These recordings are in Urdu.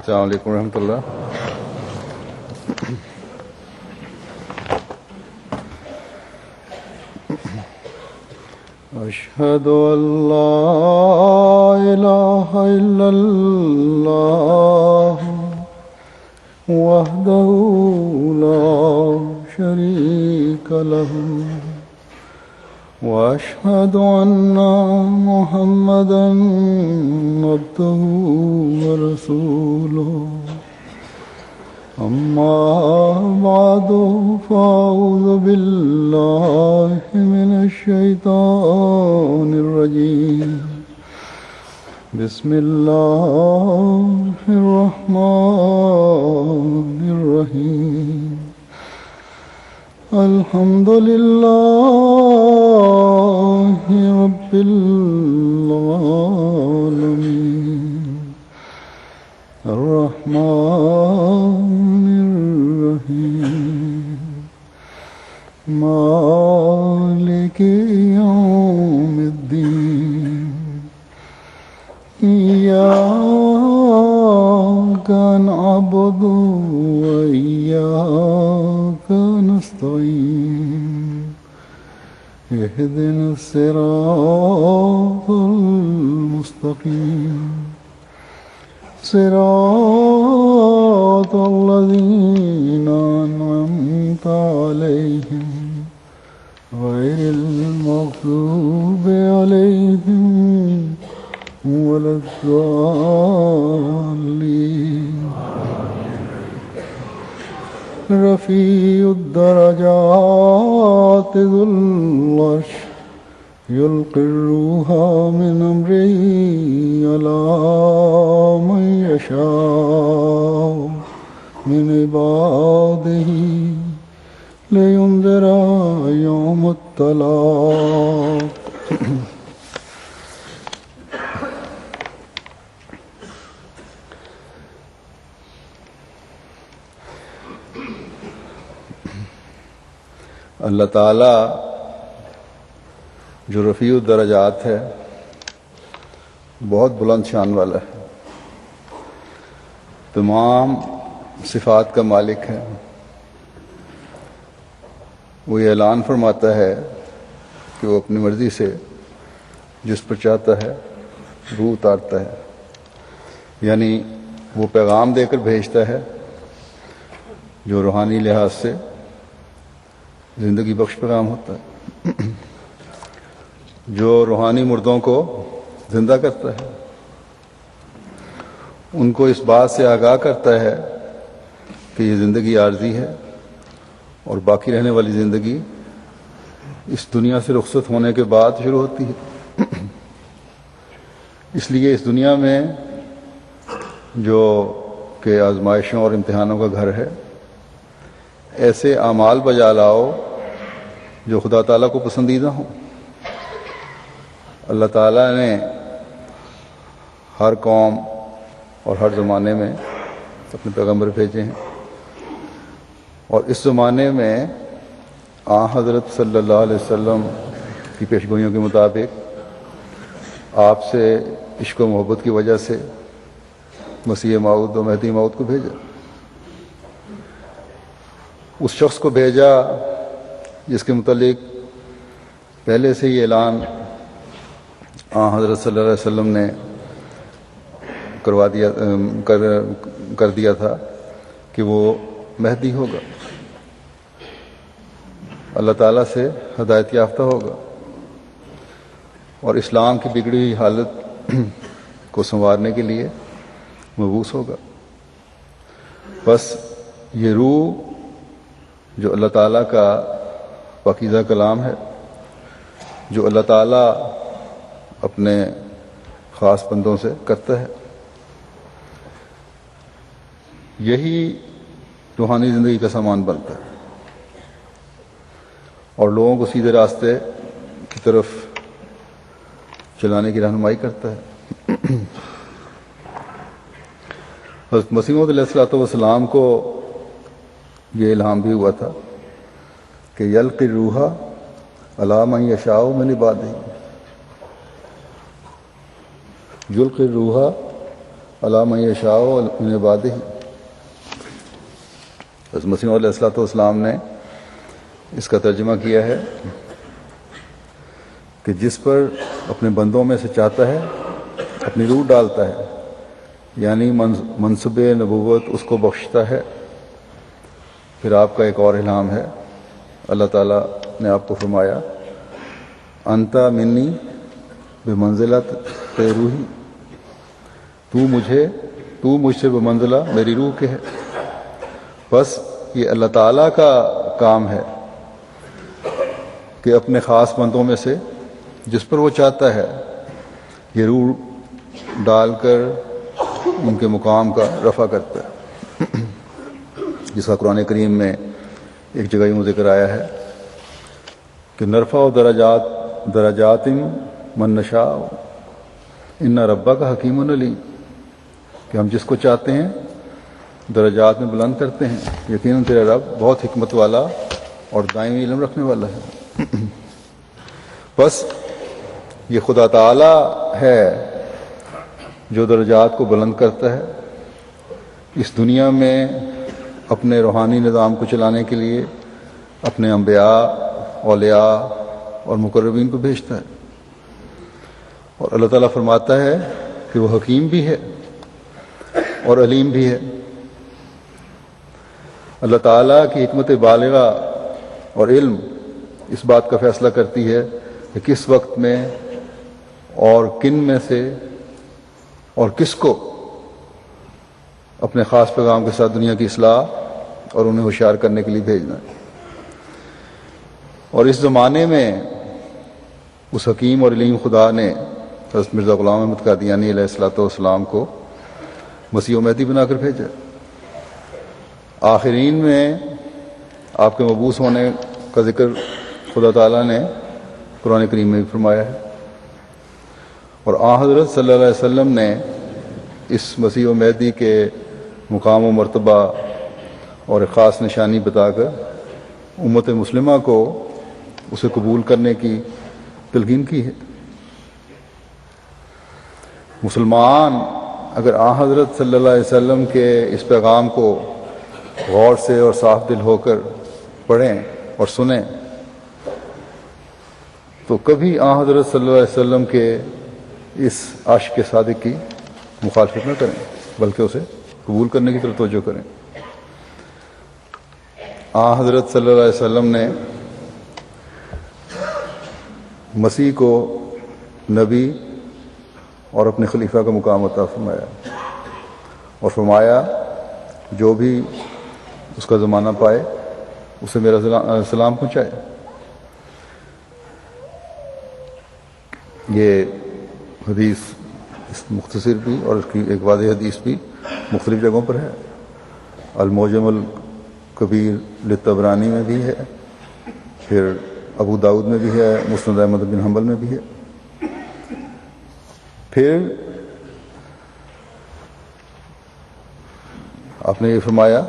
السلام علیکم ورحمۃ اللہ. اشہد ان لا الہ الا اللہ وحدہ لا شریک لہ واشہد ان محمدا عبدہ ورسولہ. اما بعد فاعوذ باللہ من الشیطان الرجیم. بسم اللہ الرحمن الرحیم. الحمد للہ رب العالمین الرحمن الرحیم مالک یوم الدین. ایاک نعبد وإیاک نستعین. اهدنا الصراط المستقیم صراط الذین أنعمت علیہم غیر المغضوب علیہم ولا الضالین. رفیع الدرجات ذو العرش یلقی الروح من امرہ علی من یشاء من عبادہ لینذر یوم التلاق. اللہ تعالیٰ جو رفیع الدرجات ہے، بہت بلند شان والا ہے، تمام صفات کا مالک ہے. وہ یہ اعلان فرماتا ہے کہ وہ اپنی مرضی سے جس پر چاہتا ہے روح اتارتا ہے، یعنی وہ پیغام دے کر بھیجتا ہے جو روحانی لحاظ سے زندگی بخش پیغام ہوتا ہے، جو روحانی مردوں کو زندہ کرتا ہے، ان کو اس بات سے آگاہ کرتا ہے کہ یہ زندگی عارضی ہے اور باقی رہنے والی زندگی اس دنیا سے رخصت ہونے کے بعد شروع ہوتی ہے. اس لیے اس دنیا میں جو کہ آزمائشوں اور امتحانوں کا گھر ہے، ایسے اعمال بجا لاؤ جو خدا تعالیٰ کو پسندیدہ ہوں. اللہ تعالیٰ نے ہر قوم اور ہر زمانے میں اپنے پیغمبر بھیجے ہیں، اور اس زمانے میں حضرت صلی اللہ علیہ وسلم کی پیشگوئیوں کے مطابق آپ سے عشق و محبت کی وجہ سے مسیح موعود و مہدی موعود کو بھیجا. اس شخص کو بھیجا جس کے متعلق پہلے سے یہ اعلان حضرت صلی اللہ علیہ وسلم نے کر دیا تھا کہ وہ مہدی ہوگا، اللہ تعالیٰ سے ہدایت یافتہ ہوگا اور اسلام کی بگڑی ہوئی حالت کو سنوارنے کے لیے مبعوث ہوگا. بس یہ روح جو اللہ تعالیٰ کا پاکیزہ کلام ہے، جو اللہ تعالیٰ اپنے خاص بندوں سے کرتا ہے، یہی روحانی زندگی کا سامان بنتا ہے اور لوگوں کو سیدھے راستے کی طرف چلانے کی رہنمائی کرتا ہے. حضرت مسیح موعود علیہ السلام کو یہ الہام بھی ہوا تھا کہ یلقی الروح علی من یشاء من عبادہ، یلقی الروح علی من یشاء من عبادہ. حضرت مسیح علیہ الصلوۃ والسلام نے اس کا ترجمہ کیا ہے کہ جس پر اپنے بندوں میں سے چاہتا ہے اپنی روح ڈالتا ہے، یعنی منصب نبوت اس کو بخشتا ہے. پھر آپ کا ایک اور الہام ہے، اللہ تعالیٰ نے آپ کو فرمایا انت منی بمنزلت روحی، تو مجھ سے بمنزلہ میری روح کے ہے. بس یہ اللہ تعالیٰ کا کام ہے کہ اپنے خاص بندوں میں سے جس پر وہ چاہتا ہے یہ روح ڈال کر ان کے مقام کا رفع کرتا ہے، جس کا قرآن کریم میں ایک جگہ یوں ذکر آیا ہے کہ نرفع درجات من نشاء ان ربک حکیم علیم، کہ ہم جس کو چاہتے ہیں درجات میں بلند کرتے ہیں، یقیناً تیرا رب بہت حکمت والا اور دائمی علم رکھنے والا ہے. بس یہ خدا تعالی ہے جو درجات کو بلند کرتا ہے اس دنیا میں اپنے روحانی نظام کو چلانے کے لیے اپنے انبیاء، اولیاء اور مقربین کو بھیجتا ہے. اور اللہ تعالیٰ فرماتا ہے کہ وہ حکیم بھی ہے اور علیم بھی ہے. اللہ تعالیٰ کی حکمت بالغہ اور علم اس بات کا فیصلہ کرتی ہے کہ کس وقت میں اور کن میں سے اور کس کو اپنے خاص پیغام کے ساتھ دنیا کی اصلاح اور انہیں ہوشیار کرنے کے لیے بھیجنا ہے. اور اس زمانے میں اس حکیم اور علیم خدا نے حضرت مرزا غلام احمد قادیانی علیہ الصلوۃ والسلام کو مسیح و مہدی بنا کر بھیجا. آخرین میں آپ کے مبعوث ہونے کا ذکر خدا تعالیٰ نے قرآن کریم میں بھی فرمایا ہے، اور حضرت صلی اللہ علیہ وسلم نے اس مسیح و مہدی کے مقام و مرتبہ اور ایک خاص نشانی بتا کر امت مسلمہ کو اسے قبول کرنے کی تلقین کی ہے. مسلمان اگر حضرت صلی اللہ علیہ وسلم کے اس پیغام کو غور سے اور صاف دل ہو کر پڑھیں اور سنیں تو کبھی حضرت صلی اللہ علیہ وسلم کے اس عاشق صادق کی مخالفت نہ کریں بلکہ اسے قبول کرنے کی طرف توجہ کریں. حضرت صلی اللہ علیہ وسلم نے مسیح کو نبی اور اپنے خلیفہ کا مقام عطا فرمایا اور فرمایا جو بھی اس کا زمانہ پائے اسے میرا سلام پہنچائے. یہ حدیث مختصر بھی اور اس کی ایک واضح حدیث بھی مختلف جگہوں پر ہے. المعجم الکبیر للطبرانی میں بھی ہے، پھر ابو داؤد میں بھی ہے، مسند احمد بن حنبل میں بھی ہے. پھر آپ نے یہ فرمایا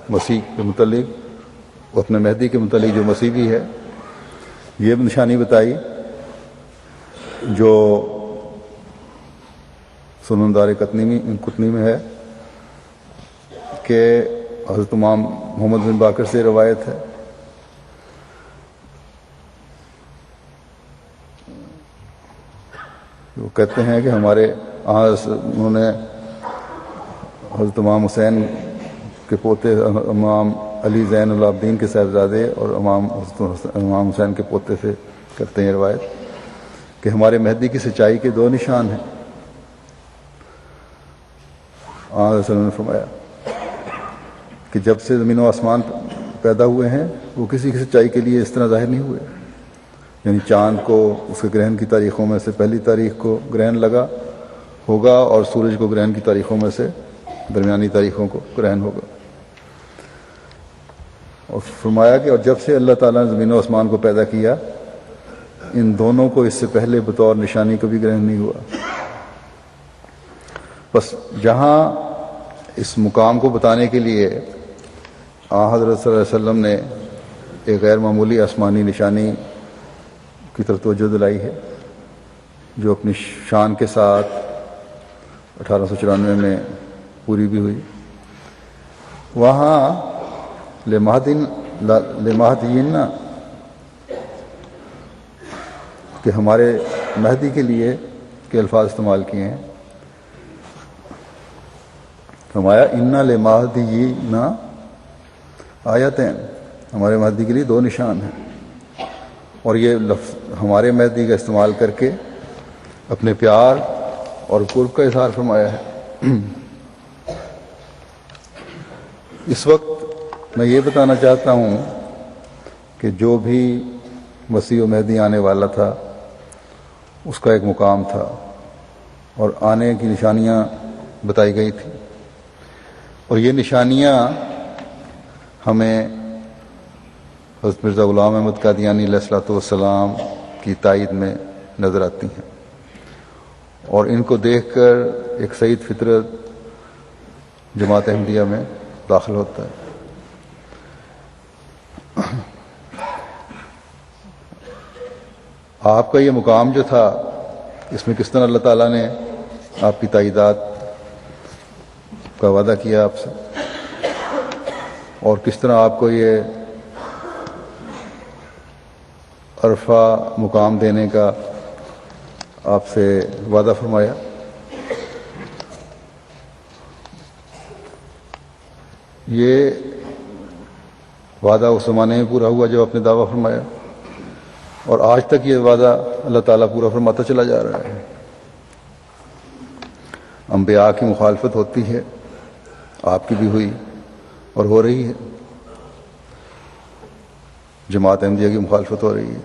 مسیح کے متعلق، اپنے مہدی کے متعلق جو مسیح بھی ہے، یہ نشانی بتائی جو سنن دار قطنی میں ہے کہ حضرت امام محمد بن باقر سے روایت ہے وہ کہتے ہیں کہ ہمارے انہوں نے حضرت امام حسین کے پوتے امام علی زین العابدین کے صاحبزادے اور امام حسین کے پوتے سے کرتے ہیں روایت کہ ہمارے مہدی کی سچائی کے دو نشان ہیں. وسلم نے فرمایا کہ جب سے زمین و آسمان پیدا ہوئے ہیں وہ کسی کی سچائی کے لیے اس طرح ظاہر نہیں ہوئے، یعنی چاند کو اس کے گرہن کی تاریخوں میں سے پہلی تاریخ کو گرہن لگا ہوگا اور سورج کو گرہن کی تاریخوں میں سے درمیانی تاریخوں کو گرہن ہوگا. اور فرمایا کہ اور جب سے اللہ تعالیٰ نے زمین و آسمان کو پیدا کیا ان دونوں کو اس سے پہلے بطور نشانی کبھی گرہن نہیں ہوا. بس جہاں اس مقام کو بتانے کے لیے حضرت صلی اللہ علیہ وسلم نے ایک غیر معمولی آسمانی نشانی کی طرف توجہ دلائی ہے جو اپنی شان کے ساتھ 1894 میں پوری بھی ہوئی. وہاں لمہدین کہ ہمارے مہدی کے لیے کے الفاظ استعمال کیے ہیں. فرمایا انا لمہدین آیتین، ہمارے مہدی کے لیے 2 نشان ہیں. اور یہ لفظ ہمارے مہدی کا استعمال کر کے اپنے پیار اور قرب کا اظہار فرمایا ہے. اس وقت میں یہ بتانا چاہتا ہوں کہ جو بھی مسیح و مہدی آنے والا تھا اس کا ایک مقام تھا اور آنے کی نشانیاں بتائی گئی تھیں، اور یہ نشانیاں ہمیں حضرت مرزا غلام احمد قادیانی علیہ الصلوۃ والسلام کی تائید میں نظر آتی ہیں. اور ان کو دیکھ کر ایک سعید فطرت جماعت احمدیہ میں داخل ہوتا ہے. آپ کا یہ مقام جو تھا اس میں کس طرح اللہ تعالیٰ نے آپ کی تائیدات کا وعدہ کیا آپ سے، اور کس طرح آپ کو یہ عرفہ مقام دینے کا آپ سے وعدہ فرمایا. یہ وعدہ اس زمانے میں پورا ہوا جب آپ نے دعویٰ فرمایا، اور آج تک یہ وعدہ اللہ تعالیٰ پورا فرماتا چلا جا رہا ہے. انبیاء کی مخالفت ہوتی ہے، آپ کی بھی ہوئی اور ہو رہی ہے. جماعت احمدیہ کی مخالفت ہو رہی ہے،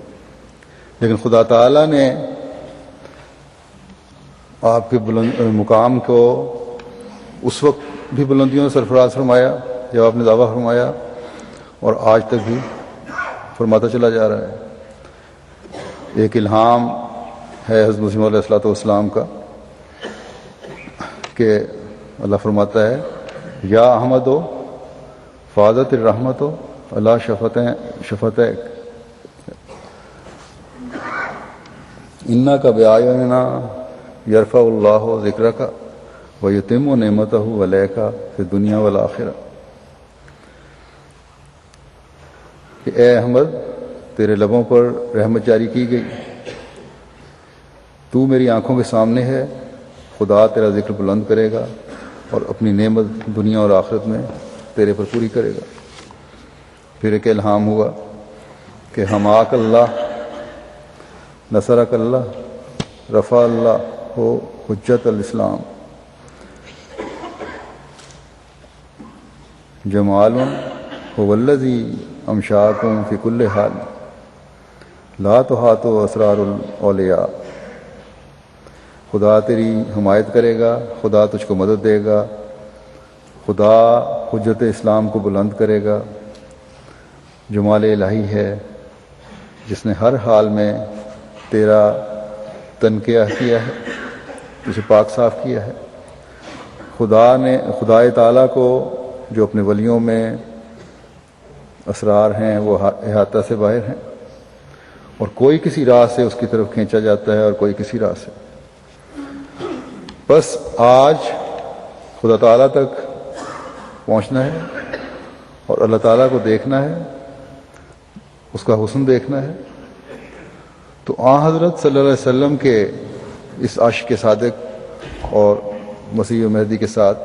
لیکن خدا تعالیٰ نے آپ کے مقام کو اس وقت بھی بلندیوں سے سرفراز فرمایا جب آپ نے دعویٰ فرمایا، اور آج تک بھی فرماتا چلا جا رہا ہے. ایک الہام ہے حضرت مسیح علیہ الصلوۃ والسلام کا کہ اللہ فرماتا ہے یا احمد و فاضت الرحمت و اللہ شفتیک انا کا بیانا یرفع اللہ ذکر کا ویتم و نعمتہ علیکا فی دنیا والآخرہ. کہ اے احمد تیرے لبوں پر رحمت جاری کی گئی، تو میری آنکھوں کے سامنے ہے، خدا تیرا ذکر بلند کرے گا اور اپنی نعمت دنیا اور آخرت میں تیرے پر پوری کرے گا. پھر ایک الہام ہوا کہ حماک اللہ نصرک اللہ رفع اللہ ہو حجت الاسلام جمال هو الذی امشاکم فی کل حال لا تحاط اسرار الاولیاء. خدا تیری حمایت کرے گا، خدا تجھ کو مدد دے گا، خدا حجت اسلام کو بلند کرے گا. جمال الہی ہے جس نے ہر حال میں تیرا تنقیہ کیا ہے، تجھے پاک صاف کیا ہے. خدا تعالیٰ کو جو اپنے ولیوں میں اسرار ہیں وہ احاطہ سے باہر ہیں، اور کوئی کسی راہ سے اس کی طرف کھینچا جاتا ہے اور کوئی کسی راہ سے. بس آج خدا تعالیٰ تک پہنچنا ہے اور اللہ تعالیٰ کو دیکھنا ہے، اس کا حسن دیکھنا ہے. تو آن حضرت صلی اللہ علیہ وسلم کے اس عشق کے صادق اور مسیح و مہدی کے ساتھ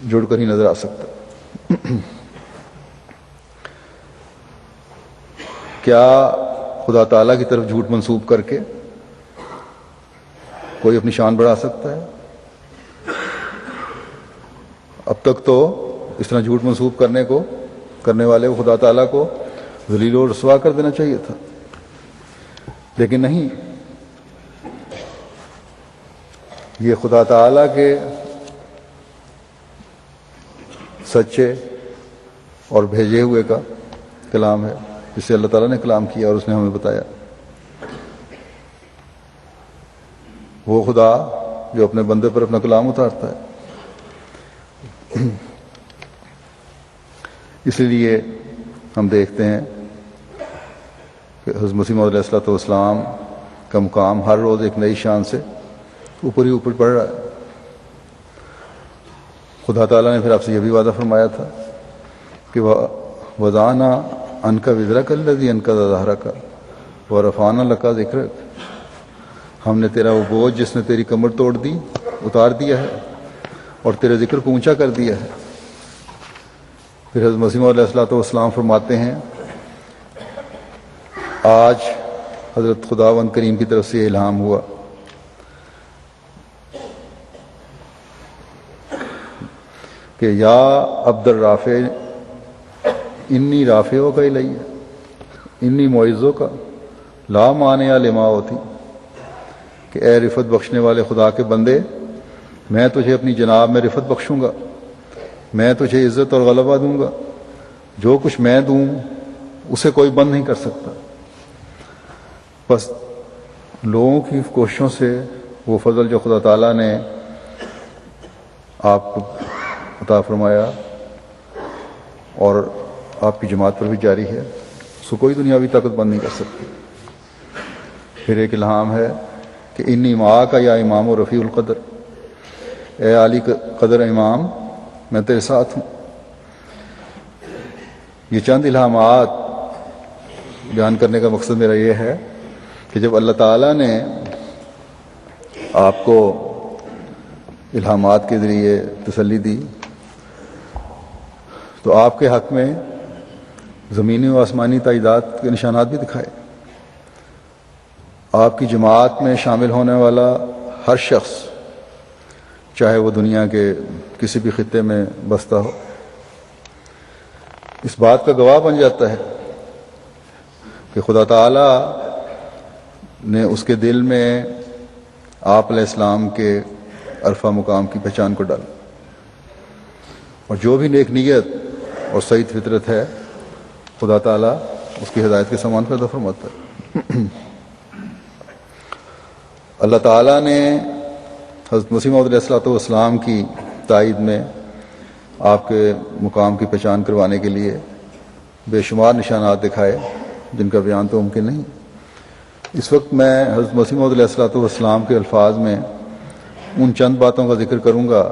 جڑ کر ہی نظر آ سکتا. کیا خدا تعالیٰ کی طرف جھوٹ منسوب کر کے کوئی اپنی شان بڑھا سکتا ہے؟ اب تک تو اس طرح جھوٹ منسوب کرنے والے کو خدا تعالیٰ کو ذلیل و رسوا کر دینا چاہیے تھا، لیکن نہیں. یہ خدا تعالیٰ کے سچے اور بھیجے ہوئے کا کلام ہے، جسے اللہ تعالیٰ نے کلام کیا اور اس نے ہمیں بتایا. وہ خدا جو اپنے بندے پر اپنا کلام اتارتا ہے. اس لیے ہم دیکھتے ہیں کہ حضرت مسیح موعود علیہ الصلوۃ والسلام کا مقام ہر روز ایک نئی شان سے اوپر ہی اوپر بڑھ رہا ہے. خدا تعالیٰ نے پھر آپ سے یہ بھی وعدہ فرمایا تھا کہ وضعنا عنک وزرک الذی انقض ظہرک ورفعنا لک ذکرک، ہم نے تیرا وہ بوجھ جس نے تیری کمر توڑ دی اتار دیا ہے اور تیرے ذکر کو اونچا کر دیا ہے۔ پھر حضرت مسیح علیہ الصلوۃ والسلام فرماتے ہیں آج حضرت خداوند کریم کی طرف سے یہ الہام ہوا کہ یا عبد الرافع انی رافعوں کا الیہ انی معزوں کا لا مانع لما ہوتی، کہ اے رفت بخشنے والے خدا کے بندے، میں تجھے اپنی جناب میں رفت بخشوں گا، میں تجھے عزت اور غلبہ دوں گا، جو کچھ میں دوں اسے کوئی بند نہیں کر سکتا۔ بس لوگوں کی کوششوں سے وہ فضل جو خدا تعالیٰ نے آپ کو عطا فرمایا اور آپ کی جماعت پر بھی جاری ہے، اس کو کوئی دنیاوی طاقت بند نہیں کر سکتی۔ پھر ایک الہام ہے کہ انی معاک یا امام و رفیع القدر، اے عالی قدر امام میں تیرے ساتھ ہوں۔ یہ چند الہامات بیان کرنے کا مقصد میرا یہ ہے کہ جب اللہ تعالیٰ نے آپ کو الہامات کے ذریعے تسلی دی تو آپ کے حق میں زمینی و آسمانی تائیدات کے نشانات بھی دکھائے۔ آپ کی جماعت میں شامل ہونے والا ہر شخص، چاہے وہ دنیا کے کسی بھی خطے میں بستا ہو، اس بات کا گواہ بن جاتا ہے کہ خدا تعالیٰ نے اس کے دل میں آپ علیہ السلام کے عرفہ مقام کی پہچان کو ڈالا، اور جو بھی نیک نیت اور سعید فطرت ہے خدا تعالیٰ اس کی ہدایت کے سامان پیدا فرماتا ہے۔ اللہ تعالیٰ نے حضرت مسیح موعود علیہ الصلوۃ والسلام کی تائید میں آپ کے مقام کی پہچان کروانے کے لیے بے شمار نشانات دکھائے جن کا بیان تو ممکن نہیں۔ اس وقت میں حضرت مسیح موعود علیہ الصلوۃ والسلام کے الفاظ میں ان چند باتوں کا ذکر کروں گا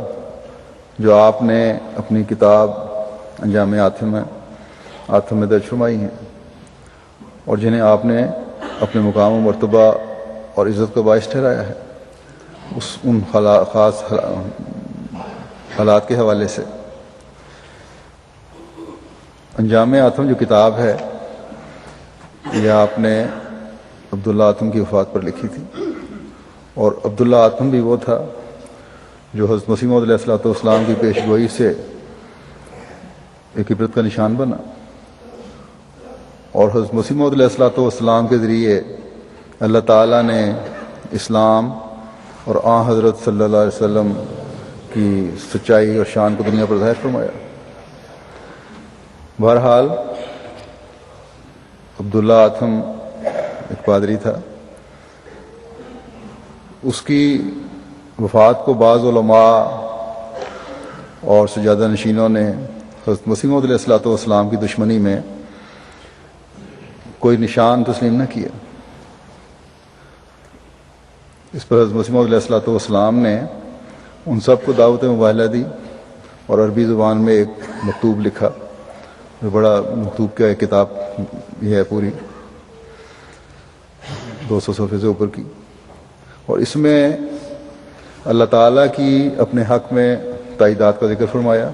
جو آپ نے اپنی کتاب انجام آتم میں درج فرمائی ہیں، اور جنہیں آپ نے اپنے مقام و مرتبہ اور عزت کا باعث ٹھہرایا ہے ان خاص حالات کے حوالے سے۔ انجام آتم جو کتاب ہے یہ آپ نے عبداللہ آتم کی وفات پر لکھی تھی، اور عبداللہ آتم بھی وہ تھا جو حضرت مسیح موعود علیہ الصلوۃ والسلام کی پیش گوئی سے ایک عبرت کا نشان بنا، اور حضرت مسیح موعود علیہ الصلوۃ والسلام کے ذریعے اللہ تعالیٰ نے اسلام اور آن حضرت صلی اللہ علیہ وسلم کی سچائی اور شان کو دنیا پر ظاہر فرمایا۔ بہرحال عبداللہ آتم ایک پادری تھا، اس کی وفات کو بعض علماء اور سجادہ نشینوں نے حضرت مسیح موعود علیہ الصلوۃ والسلام کی دشمنی میں کوئی نشان تسلیم نہ کیا۔ اس پر حضرت مسیح موعود علیہ الصلوۃ والسلام نے ان سب کو دعوت مباہلہ دی اور عربی زبان میں ایک مکتوب لکھا، جو بڑا مکتوب کا ایک کتاب یہ ہے، پوری 200 صفحے سے اوپر کی، اور اس میں اللہ تعالیٰ کی اپنے حق میں تائیدات کا ذکر فرمایا،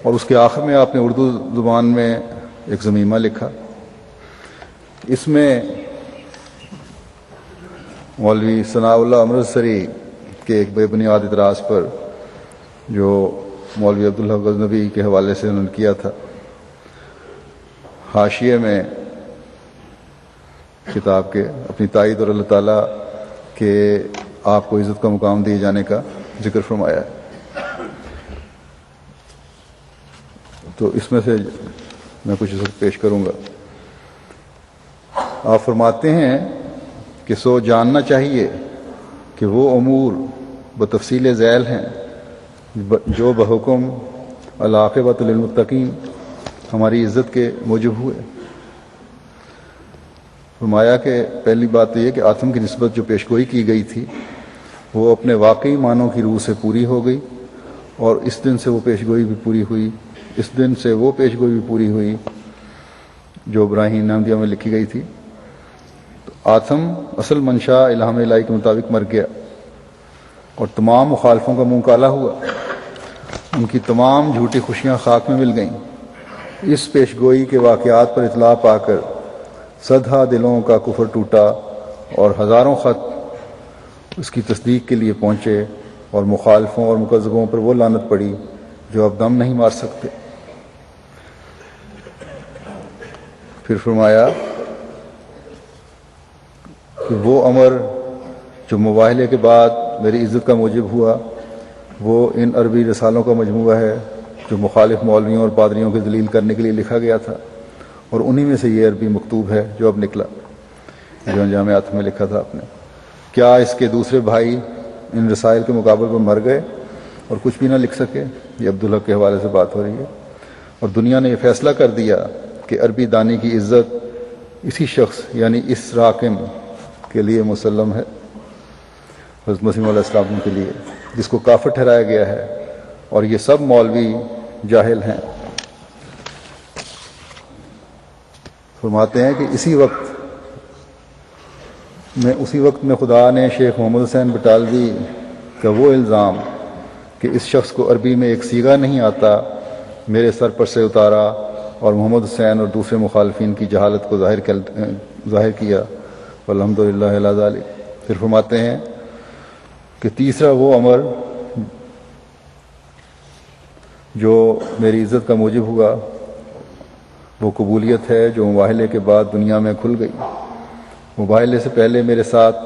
اور اس کے آخر میں آپ نے اردو زبان میں ایک ضمیمہ لکھا۔ اس میں مولوی ثناء اللہ امرتسری کے ایک بے بنیاد اعتراض پر جو مولوی عبداللہ غزنوی کے حوالے سے انہوں نے کیا تھا، حاشیے میں کتاب کے اپنی تائید اور اللہ تعالیٰ کے آپ کو عزت کا مقام دیے جانے کا ذکر فرمایا ہے۔ تو اس میں سے میں کچھ پیش کروں گا۔ آپ فرماتے ہیں کہ سو جاننا چاہیے کہ وہ امور بتفصیل ذیل ہیں جو بحکم العاقبۃ للمتقین ہماری عزت کے موجب ہوئے۔ فرمایا کہ پہلی بات تو یہ کہ آتم کی نسبت جو پیشگوئی کی گئی تھی وہ اپنے واقعی معنوں کی روح سے پوری ہو گئی، اور اس دن سے وہ پیش گوئی بھی پوری ہوئی، اس دن سے وہ پیش گوئی بھی پوری ہوئی جو ابراہیم نامدیہ میں لکھی گئی تھی۔ تو آدم اصل منشا الہام الہی کے مطابق مر گیا اور تمام مخالفوں کا منہ کالا ہوا، ان کی تمام جھوٹی خوشیاں خاک میں مل گئیں۔ اس پیش گوئی کے واقعات پر اطلاع پا کر صدہا دلوں کا کفر ٹوٹا اور ہزاروں خط اس کی تصدیق کے لیے پہنچے، اور مخالفوں اور مکذبوں پر وہ لعنت پڑی جو اب دم نہیں مار سکتے۔ پھر فرمایا کہ وہ امر جو مباہلے کے بعد میری عزت کا موجب ہوا وہ ان عربی رسالوں کا مجموعہ ہے جو مخالف مولویوں اور پادریوں کے ذلیل کرنے کے لیے لکھا گیا تھا، اور انہی میں سے یہ عربی مکتوب ہے جو اب نکلا، جو انجامات میں لکھا تھا آپ نے۔ کیا اس کے دوسرے بھائی ان رسائل کے مقابل پر مر گئے اور کچھ بھی نہ لکھ سکے؟ یہ عبدالحق کے حوالے سے بات ہو رہی ہے۔ اور دنیا نے یہ فیصلہ کر دیا کہ عربی دانی کی عزت اسی شخص یعنی اس راکم کے لیے مسلم ہے، حضرت مسیح علیہ السلام کے لیے، جس کو کافر ٹھہرایا گیا ہے، اور یہ سب مولوی جاہل ہیں۔ فرماتے ہیں کہ اسی وقت میں خدا نے شیخ محمد حسین بٹالوی کا وہ الزام کہ اس شخص کو عربی میں ایک صیغہ نہیں آتا میرے سر پر سے اتارا، اور محمد حسین اور دوسرے مخالفین کی جہالت کو ظاہر کیا، والحمدللہ علی ذالک۔ پھر فرماتے ہیں کہ تیسرا وہ امر جو میری عزت کا موجب ہوا وہ قبولیت ہے جو مباہلے کے بعد دنیا میں کھل گئی۔ مباہلے سے پہلے میرے ساتھ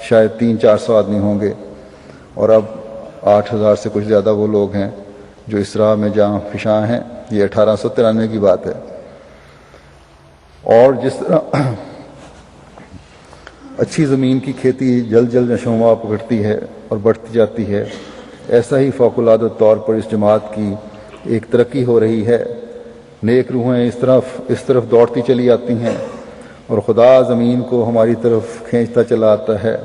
شاید 300-400 آدمی ہوں گے، اور اب 8000 سے کچھ زیادہ وہ لوگ ہیں جو اس راہ میں جاں فشاں ہیں۔ یہ 1893 کی بات ہے۔ اور جس طرح اچھی زمین کی کھیتی جلد جلد نشوونما پکڑتی ہے اور بڑھتی جاتی ہے، ایسا ہی فوق العادہ طور پر اس جماعت کی ایک ترقی ہو رہی ہے۔ نیک روحیں اس طرف دوڑتی چلی آتی ہیں، اور خدا زمین کو ہماری طرف کھینچتا چلا آتا ہے،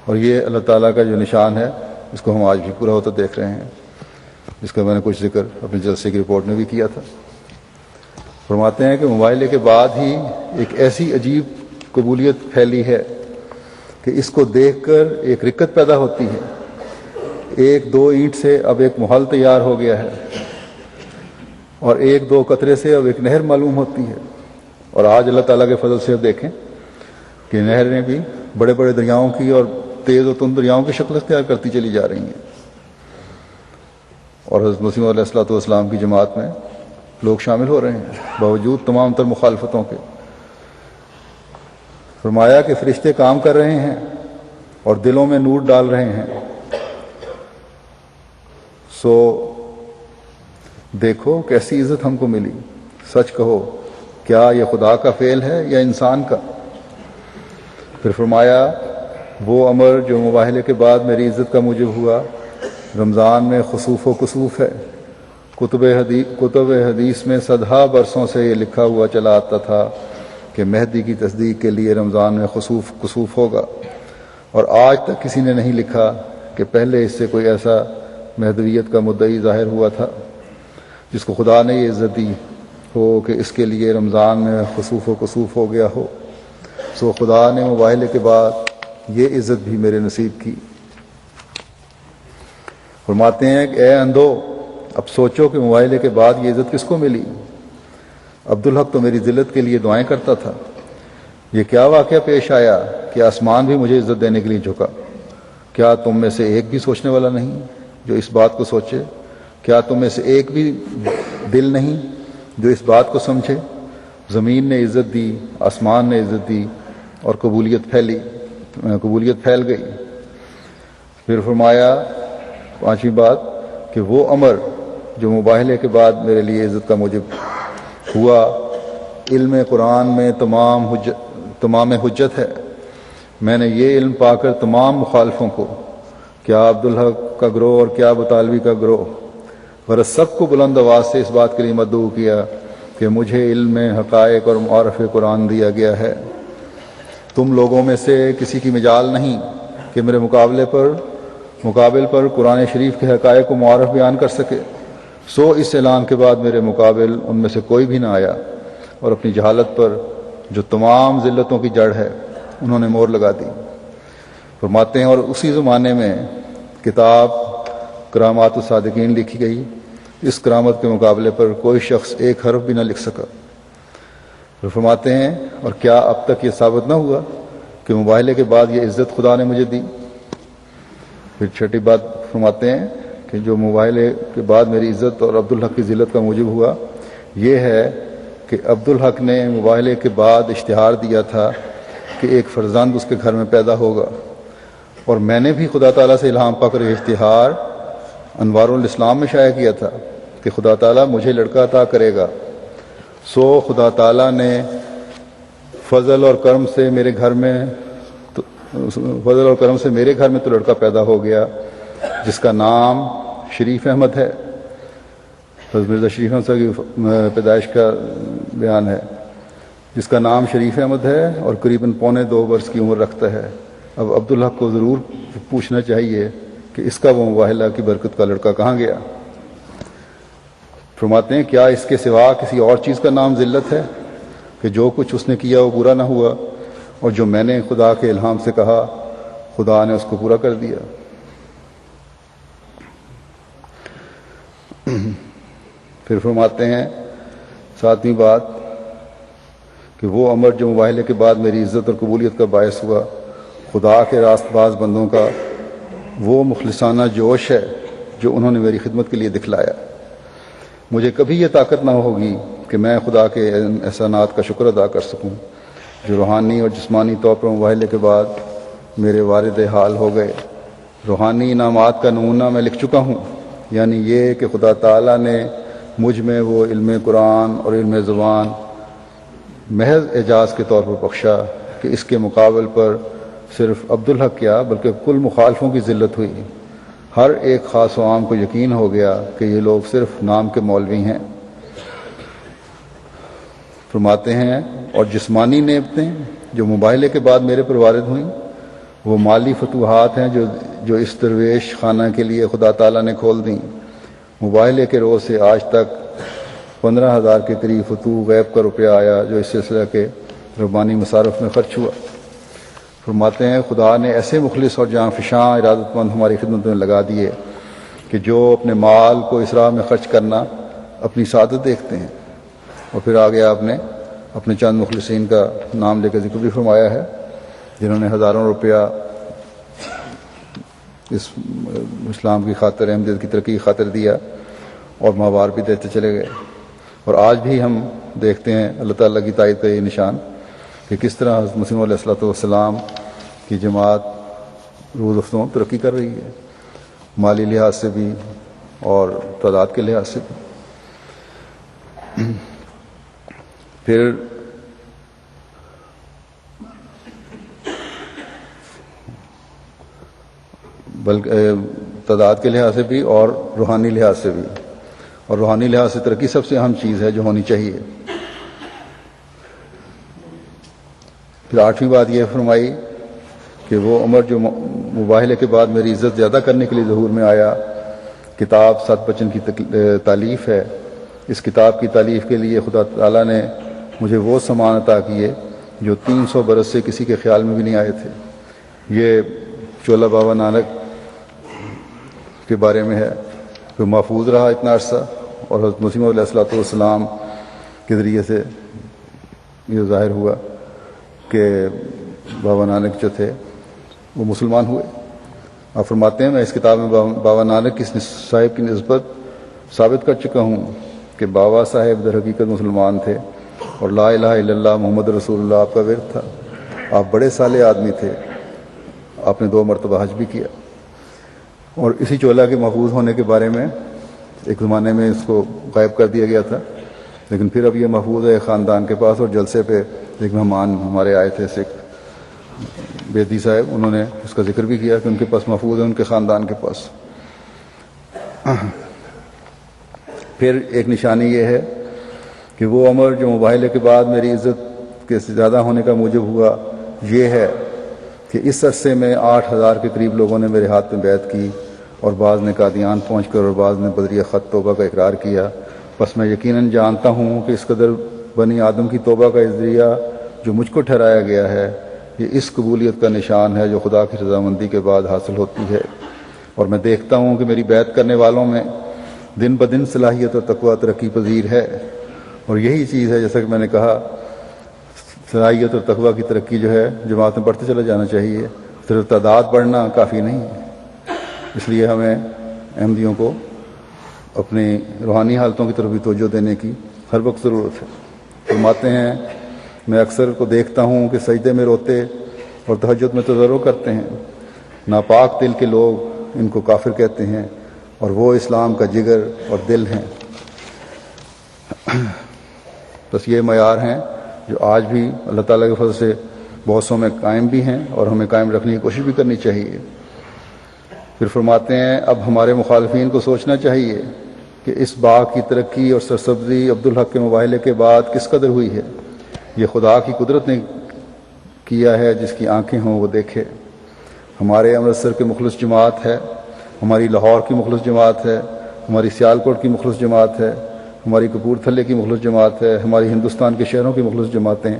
اور یہ اللہ تعالیٰ کا جو نشان ہے اس کو ہم آج بھی پورا ہوتا دیکھ رہے ہیں، جس کا میں نے کچھ ذکر اپنے جلسے کی رپورٹ میں بھی کیا تھا۔ فرماتے ہیں کہ مباہلے کے بعد ہی ایک ایسی عجیب قبولیت پھیلی ہے کہ اس کو دیکھ کر ایک رکت پیدا ہوتی ہے۔ 1-2 اینٹ سے اب ایک محل تیار ہو گیا ہے، اور 1-2 قطرے سے اب ایک نہر معلوم ہوتی ہے۔ اور آج اللہ تعالیٰ کے فضل سے اب دیکھیں کہ نہریں بھی بڑے بڑے دریاؤں کی اور تیز و تند دریاؤں کی شکل اختیار کرتی چلی جا رہی ہیں، اور حضرت مسیح علیہ السلام کی جماعت میں لوگ شامل ہو رہے ہیں باوجود تمام تر مخالفتوں کے۔ فرمایا کہ فرشتے کام کر رہے ہیں اور دلوں میں نور ڈال رہے ہیں، سو دیکھو کیسی عزت ہم کو ملی۔ سچ کہو کیا یہ خدا کا فعل ہے یا انسان کا؟ پھر فرمایا وہ امر جو مباہلے کے بعد میری عزت کا موجب ہوا رمضان میں خسوف و کسوف ہے۔ کتب حدیث میں صدہا برسوں سے یہ لکھا ہوا چلا آتا تھا کہ مہدی کی تصدیق کے لیے رمضان میں خسوف کسوف ہوگا، اور آج تک کسی نے نہیں لکھا کہ پہلے اس سے کوئی ایسا مہدویت کا مدعی ظاہر ہوا تھا جس کو خدا نے یہ عزت دی ہو کہ اس کے لیے رمضان میں خسوف و کسوف ہو گیا ہو۔ سو خدا نے مباہلے کے بعد یہ عزت بھی میرے نصیب کی۔ فرماتے ہیں کہ اے اندھو، اب سوچو کہ مباہلے کے بعد یہ عزت کس کو ملی؟ عبدالحق تو میری ذلت کے لیے دعائیں کرتا تھا۔ یہ کیا واقعہ پیش آیا کہ آسمان بھی مجھے عزت دینے کے لیے جھکا؟ کیا تم میں سے ایک بھی سوچنے والا نہیں جو اس بات کو سوچے؟ کیا تم میں سے ایک بھی دل نہیں جو اس بات کو سمجھے؟ زمین نے عزت دی، آسمان نے عزت دی، اور قبولیت پھیل گئی۔ پھر فرمایا 5ویں بات کہ وہ امر جو مباہلے کے بعد میرے لیے عزت کا موجب ہوا علم قرآن میں تمام حجت ہے۔ میں نے یہ علم پا کر تمام مخالفوں کو، کیا عبدالحق کا گروہ اور کیا بطالوی کا گروہ، غرض سب کو بلند آواز سے اس بات کے لیے مدعو کیا کہ مجھے علم حقائق اور معرف قرآن دیا گیا ہے۔ تم لوگوں میں سے کسی کی مجال نہیں کہ میرے مقابلے پر مقابل پر قرآن شریف کے حقائق کو معرف بیان کر سکے، سو اس اعلان کے بعد میرے مقابل ان میں سے کوئی بھی نہ آیا، اور اپنی جہالت پر جو تمام ذلتوں کی جڑ ہے انہوں نے مہر لگا دی۔ فرماتے ہیں اور اسی زمانے میں کتاب کرامات الصادقین لکھی گئی، اس کرامت کے مقابلے پر کوئی شخص ایک حرف بھی نہ لکھ سکا۔ پھر فرماتے ہیں اور کیا اب تک یہ ثابت نہ ہوا کہ مباہلے کے بعد یہ عزت خدا نے مجھے دی؟ پھر چھٹی بات فرماتے ہیں کہ جو مباہلے کے بعد میری عزت اور عبدالحق کی ذلت کا موجب ہوا یہ ہے کہ عبدالحق نے مباہلے کے بعد اشتہار دیا تھا کہ ایک فرزند اس کے گھر میں پیدا ہوگا، اور میں نے بھی خدا تعالیٰ سے الہام پا کر یہ اشتہار انوار الاسلام میں شائع کیا تھا کہ خدا تعالیٰ مجھے لڑکا عطا کرے گا۔ سو خدا تعالیٰ نے فضل اور کرم سے میرے گھر میں تو لڑکا پیدا ہو گیا جس کا نام شریف احمد ہے۔ حضرت مرزا شریف احمد صاحب کی پیدائش کا بیان ہے، جس کا نام شریف احمد ہے اور قریباً 1.25 برس کی عمر رکھتا ہے۔ اب عبدالحق کو ضرور پوچھنا چاہیے کہ اس کا وہ مباہلہ کی برکت کا لڑکا کہاں گیا؟ فرماتے ہیں کیا اس کے سوا کسی اور چیز کا نام ذلت ہے کہ جو کچھ اس نے کیا وہ برا نہ ہوا، اور جو میں نے خدا کے الہام سے کہا خدا نے اس کو پورا کر دیا۔ پھر فرماتے ہیں 7ویں بات کہ وہ امر جو مباہلے کے بعد میری عزت اور قبولیت کا باعث ہوا خدا کے راست باز بندوں کا وہ مخلصانہ جوش ہے جو انہوں نے میری خدمت کے لیے دکھلایا۔ مجھے کبھی یہ طاقت نہ ہوگی کہ میں خدا کے احسانات کا شکر ادا کر سکوں جو روحانی اور جسمانی طور پر مباہلے کے بعد میرے وارد حال ہو گئے۔ روحانی انعامات کا نمونہ میں لکھ چکا ہوں، یعنی یہ کہ خدا تعالیٰ نے مجھ میں وہ علم قرآن اور علم زبان محض اعجاز کے طور پر بخشا کہ اس کے مقابل پر صرف عبدالحق کیا بلکہ کل مخالفوں کی ذلت ہوئی۔ ہر ایک خاص و عام کو یقین ہو گیا کہ یہ لوگ صرف نام کے مولوی ہیں۔ فرماتے ہیں اور جسمانی نعمتیں جو مباہلے کے بعد میرے پر وارد ہوئیں وہ مالی فتوحات ہیں جو اس درویش خانہ کے لیے خدا تعالیٰ نے کھول دیں۔ مباہلے کے روز سے آج تک 15,000 کے قریب فتوح غیب کا روپیہ آیا جو اس سلسلہ کے ربانی مصارف میں خرچ ہوا۔ فرماتے ہیں خدا نے ایسے مخلص اور جاں فشاں ارادت مند ہماری خدمت میں لگا دیے کہ جو اپنے مال کو اس راہ میں خرچ کرنا اپنی سعادت دیکھتے ہیں۔ اور پھر آگے آپ نے اپنے چند مخلصین کا نام لے کر ذکر بھی فرمایا ہے جنہوں نے ہزاروں روپیہ اس اسلام کی خاطر احمدیت کی ترقی کی خاطر دیا اور ماہوار بھی دیتے چلے گئے۔ اور آج بھی ہم دیکھتے ہیں اللہ تعالیٰ کی تائید کا یہ نشان کہ کس طرح حضرت مسیح علیہ الصلوۃ والسلام کی جماعت روز افزوں ترقی کر رہی ہے، مالی لحاظ سے بھی اور تعداد کے لحاظ سے بھی۔ پھر بلکہ تعداد کے لحاظ سے بھی اور روحانی لحاظ سے بھی، اور روحانی لحاظ سے ترقی سب سے اہم چیز ہے جو ہونی چاہیے۔ پھر 8ویں بات یہ فرمائی کہ وہ عمر جو مباہلے کے بعد میری عزت زیادہ کرنے کے لیے ظہور میں آیا کتاب 7 بچن کی تالیف ہے۔ اس کتاب کی تالیف کے لیے خدا تعالیٰ نے مجھے وہ سامان عطا کیے جو 300 برس سے کسی کے خیال میں بھی نہیں آئے تھے۔ یہ چولا بابا نانک کے بارے میں ہے جو محفوظ رہا اتنا عرصہ، اور حضرت مسیح علیہ الصلوۃ والسلام کے ذریعے سے یہ ظاہر ہوا کہ بابا نانک جو تھے وہ مسلمان ہوئے۔ آپ فرماتے ہیں میں اس کتاب میں بابا نانک کی صاحب کی نسبت ثابت کر چکا ہوں کہ بابا صاحب در حقیقت مسلمان تھے اور لا الہ الا اللہ محمد رسول اللہ آپ کا ورد تھا۔ آپ بڑے صالح آدمی تھے، آپ نے 2 مرتبہ حج بھی کیا۔ اور اسی چولا کے محفوظ ہونے کے بارے میں ایک زمانے میں اس کو غائب کر دیا گیا تھا، لیکن پھر اب یہ محفوظ ہے خاندان کے پاس، اور جلسے پہ ایک مہمان ہمارے آئے تھے سکھ بیدی صاحب، انہوں نے اس کا ذکر بھی کیا کہ ان کے پاس محفوظ ہے، ان کے خاندان کے پاس۔ پھر ایک نشانی یہ ہے کہ وہ عمر جو مباہلے کے بعد میری عزت کے زیادہ ہونے کا موجب ہوا یہ ہے کہ اس عرصے میں 8,000 کے قریب لوگوں نے میرے ہاتھ میں بیعت کی، اور بعض نے قادیان پہنچ کر اور بعض نے بدریہ خط توبہ کا اقرار کیا۔ بس میں یقیناً جانتا ہوں کہ اس قدر بنی آدم کی توبہ کا ذریعہ جو مجھ کو ٹھہرایا گیا ہے، یہ اس قبولیت کا نشان ہے جو خدا کی رضامندی کے بعد حاصل ہوتی ہے، اور میں دیکھتا ہوں کہ میری بیعت کرنے والوں میں دن بدن صلاحیت اور تقویٰ ترقی پذیر ہے، اور یہی چیز ہے جیسا کہ میں نے کہا، صلاحیت اور تقویٰ کی ترقی جو ہے جماعت میں بڑھتے چلا جانا چاہیے، صرف تعداد بڑھنا کافی نہیں ہے۔ اس لیے ہمیں احمدیوں کو اپنی روحانی حالتوں کی طرف بھی توجہ دینے کی ہر وقت ضرورت ہے۔ فرماتے ہیں میں اکثر کو دیکھتا ہوں کہ سجدے میں روتے اور تہجد میں تضرع کرتے ہیں، ناپاک دل کے لوگ ان کو کافر کہتے ہیں، اور وہ اسلام کا جگر اور دل ہیں۔ بس یہ معیار ہیں جو آج بھی اللہ تعالیٰ کے فضل سے بہت سو میں قائم بھی ہیں، اور ہمیں قائم رکھنے کی کوشش بھی کرنی چاہیے۔ پھر فرماتے ہیں اب ہمارے مخالفین کو سوچنا چاہیے کہ اس باغ کی ترقی اور سرسبزی عبدالحق کے مباہلے کے بعد کس قدر ہوئی ہے۔ یہ خدا کی قدرت نے کیا ہے، جس کی آنکھیں ہوں وہ دیکھے۔ ہمارے امرتسر کے مخلص جماعت ہے، ہماری لاہور کی مخلص جماعت ہے، ہماری سیالکوٹ کی مخلص جماعت ہے، ہماری کپورتھلے کی مخلص جماعت ہے، ہماری ہندوستان کے شہروں کی مخلص جماعتیں،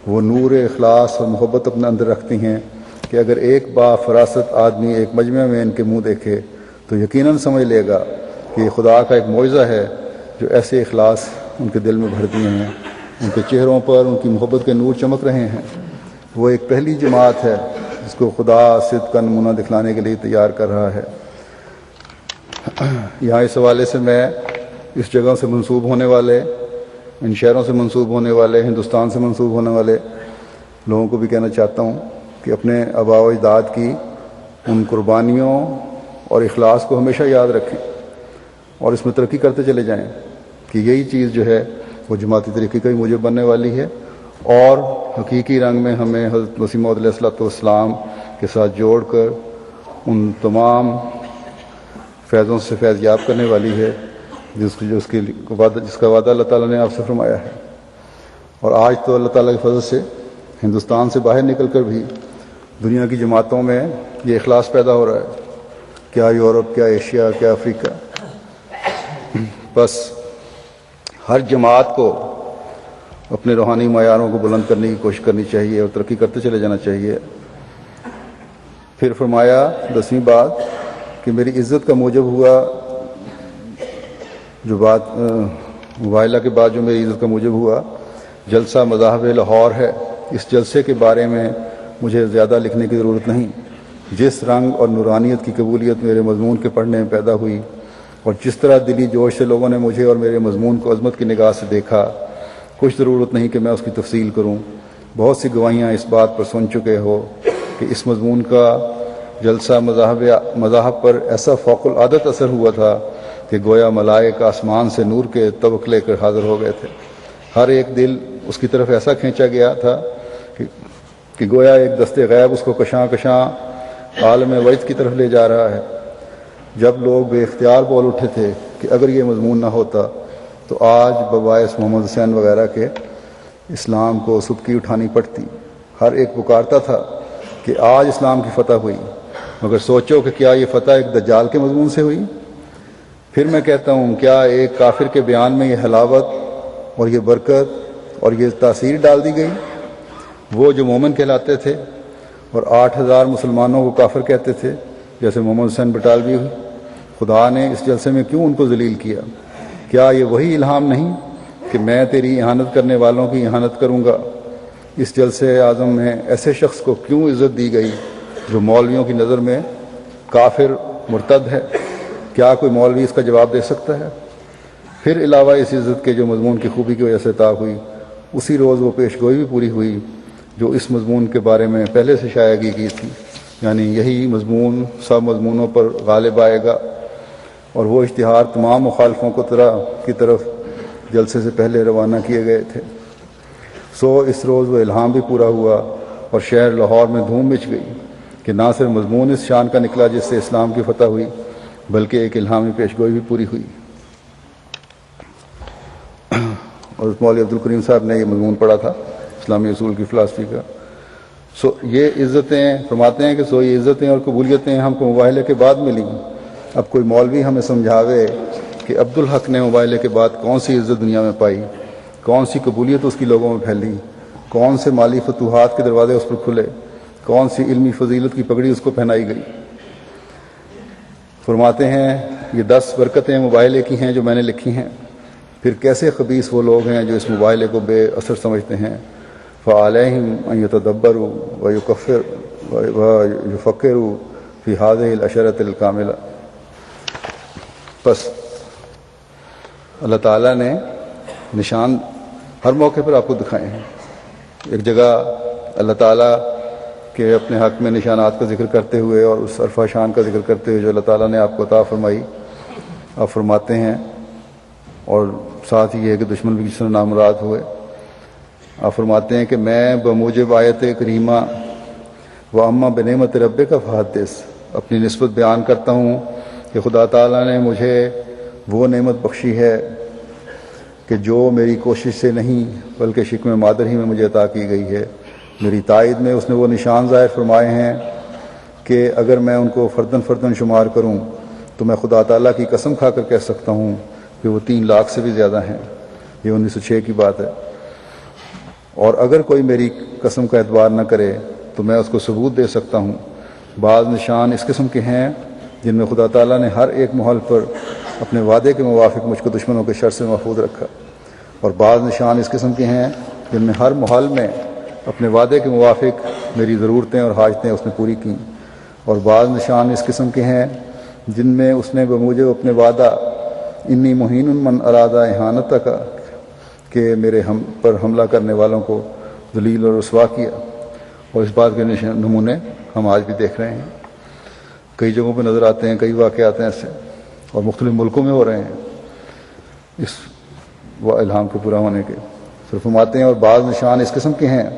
وہ نور اخلاص اور محبت اپنے اندر رکھتی ہیں کہ اگر ایک با فراست آدمی ایک مجمع میں ان کے منہ دیکھے تو یقیناً سمجھ لے گا کہ یہ خدا کا ایک معجزہ ہے جو ایسے اخلاص ان کے دل میں بھر دیے ہیں، ان کے چہروں پر ان کی محبت کے نور چمک رہے ہیں۔ وہ ایک پہلی جماعت ہے جس کو خدا صدق کا نمونہ دکھلانے کے لیے تیار کر رہا ہے۔ یہاں اس حوالے سے میں اس جگہ سے منسوب ہونے والے، ان شہروں سے منسوب ہونے والے، ہندوستان سے منسوب ہونے والے لوگوں کو بھی کہنا چاہتا ہوں کہ اپنے آباء و اجداد کی ان قربانیوں اور اخلاص کو ہمیشہ یاد رکھیں اور اس میں ترقی کرتے چلے جائیں کہ یہی چیز جو ہے وہ جماعتی طریقے کا ہی موجب بننے والی ہے، اور حقیقی رنگ میں ہمیں حضرت مسیح موعود علیہ الصلوۃ والسلام کے ساتھ جوڑ کر ان تمام فیضوں سے فیض یاب کرنے والی ہے جس کا وعدہ اللہ تعالیٰ نے آپ سے فرمایا ہے۔ اور آج تو اللہ تعالیٰ کے فضل سے ہندوستان سے باہر نکل کر بھی دنیا کی جماعتوں میں یہ اخلاص پیدا ہو رہا ہے، کیا یورپ، کیا ایشیا، کیا افریقہ۔ بس ہر جماعت کو اپنے روحانی معیاروں کو بلند کرنے کی کوشش کرنی چاہیے اور ترقی کرتے چلے جانا چاہیے۔ پھر فرمایا 10ویں بات کہ میری عزت کا موجب ہوا، جو بات مباہلہ کے بعد جو میری عزت کا موجب ہوا جلسہ مذاہب لاہور ہے۔ اس جلسے کے بارے میں مجھے زیادہ لکھنے کی ضرورت نہیں۔ جس رنگ اور نورانیت کی قبولیت میرے مضمون کے پڑھنے میں پیدا ہوئی اور جس طرح دلی جوش سے لوگوں نے مجھے اور میرے مضمون کو عظمت کی نگاہ سے دیکھا، کچھ ضرورت نہیں کہ میں اس کی تفصیل کروں۔ بہت سی گواہیاں اس بات پر سن چکے ہو کہ اس مضمون کا جلسہ مذاہب پر ایسا فوق العادت اثر ہوا تھا کہ گویا ملائک آسمان سے نور کے طبق لے کر حاضر ہو گئے تھے۔ ہر ایک دل اس کی طرف ایسا کھینچا گیا تھا کہ گویا ایک دست غیب اس کو کشاں کشاں عالم وجد کی طرف لے جا رہا ہے۔ جب لوگ بے اختیار بول اٹھے تھے کہ اگر یہ مضمون نہ ہوتا تو آج بباعث محمد حسین وغیرہ کے اسلام کو سبکی اٹھانی پڑتی۔ ہر ایک پکارتا تھا کہ آج اسلام کی فتح ہوئی، مگر سوچو کہ کیا یہ فتح ایک دجال کے مضمون سے ہوئی؟ پھر میں کہتا ہوں کیا ایک کافر کے بیان میں یہ حلاوت اور یہ برکت اور یہ تاثیر ڈال دی گئی؟ وہ جو مومن کہلاتے تھے اور 8,000 مسلمانوں کو کافر کہتے تھے جیسے محمد حسین بٹالوی، خدا نے اس جلسے میں کیوں ان کو ذلیل کیا؟ کیا یہ وہی الہام نہیں کہ میں تیری اہانت کرنے والوں کی اہانت کروں گا؟ اس جلسے اعظم میں ایسے شخص کو کیوں عزت دی گئی جو مولویوں کی نظر میں کافر مرتد ہے؟ کیا کوئی مولوی اس کا جواب دے سکتا ہے؟ پھر علاوہ اس عزت کے جو مضمون کی خوبی کی وجہ سے عطا ہوئی، اسی روز وہ پیش گوئی بھی پوری ہوئی جو اس مضمون کے بارے میں پہلے سے شائع کی تھی، یعنی یہی مضمون سب مضمونوں پر غالب آئے گا، اور وہ اشتہار تمام مخالفوں کی طرف جلسے سے پہلے روانہ کیے گئے تھے۔ سو اس روز وہ الہام بھی پورا ہوا اور شہر لاہور میں دھوم مچ گئی کہ نہ صرف مضمون اس شان کا نکلا جس سے اسلام کی فتح ہوئی، بلکہ ایک الہامی پیش گوئی بھی پوری ہوئی۔ اور مولوی عبدالکریم صاحب نے یہ مضمون پڑھا تھا اسلامی اصول کی فلاسفی کا، یہ عزتیں فرماتے ہیں کہ یہ عزتیں اور قبولیتیں ہم کو مباہلے کے بعد ملی. اب کوئی مولوی ہمیں سمجھاوے کہ عبدالحق نے مباہلے کے بعد کون سی عزت دنیا میں پائی، کون سی قبولیت اس کی لوگوں میں پھیلی، کون سے مالی فتوحات کے دروازے اس پر کھلے، کون سی علمی فضیلت کی پگڑی اس کو پہنائی گئی. فرماتے ہیں یہ 10 برکتیں مباہلے کی ہیں جو میں نے لکھی ہیں. پھر کیسے خبیث وہ لوگ ہیں جو اس مباہلے کو بے اثر سمجھتے ہیں. فعلیہم ان یتدبروا ویفکروا فی ہذہ العشرۃ الکاملہ. بس اللہ تعالیٰ نے نشان ہر موقع پر آپ کو دکھائے ہیں. ایک جگہ اللہ تعالیٰ کے اپنے حق میں نشانات کا ذکر کرتے ہوئے اور اس عرفہ شان کا ذکر کرتے ہوئے جو اللہ تعالیٰ نے آپ کو عطا فرمائی، آپ فرماتے ہیں، اور ساتھ ہی یہ ہے کہ دشمن بھی کس طرح نامراد ہوئے. آپ فرماتے ہیں کہ میں بموجب آیت کریمہ و اما بنعمت ربک فحدث اپنی نسبت بیان کرتا ہوں کہ خدا تعالیٰ نے مجھے وہ نعمت بخشی ہے کہ جو میری کوشش سے نہیں بلکہ شکم مادر ہی میں مجھے عطا کی گئی ہے. میری تائید میں اس نے وہ نشان ظاہر فرمائے ہیں کہ اگر میں ان کو فردن فردن شمار کروں تو میں خدا تعالیٰ کی قسم کھا کر کہہ سکتا ہوں کہ وہ 3 لاکھ سے بھی زیادہ ہیں. یہ 1906 کی بات ہے. اور اگر کوئی میری قسم کا اعتبار نہ کرے تو میں اس کو ثبوت دے سکتا ہوں. بعض نشان اس قسم کے ہیں جن میں خدا تعالیٰ نے ہر ایک محل پر اپنے وعدے کے موافق مجھ کو دشمنوں کے شر سے محفوظ رکھا، اور بعض نشان اس قسم کے ہیں جن میں ہر محل میں اپنے وعدے کے موافق میری ضرورتیں اور حاجتیں اس نے پوری کیں، اور بعض نشان اس قسم کے ہیں جن میں اس نے بموجب اپنے وعدہ انی مہین من ارادہ احانت کا کہ میرے ہم پر حملہ کرنے والوں کو ذلیل اور رسوا کیا. اور اس بات کے نمونے ہم آج بھی دیکھ رہے ہیں، کئی جگہوں پہ نظر آتے ہیں، کئی واقعات ہیں ایسے، اور مختلف ملکوں میں ہو رہے ہیں اس الہام کے پورا ہونے کے. فرماتے ہیں اور بعض نشان اس قسم کے ہیں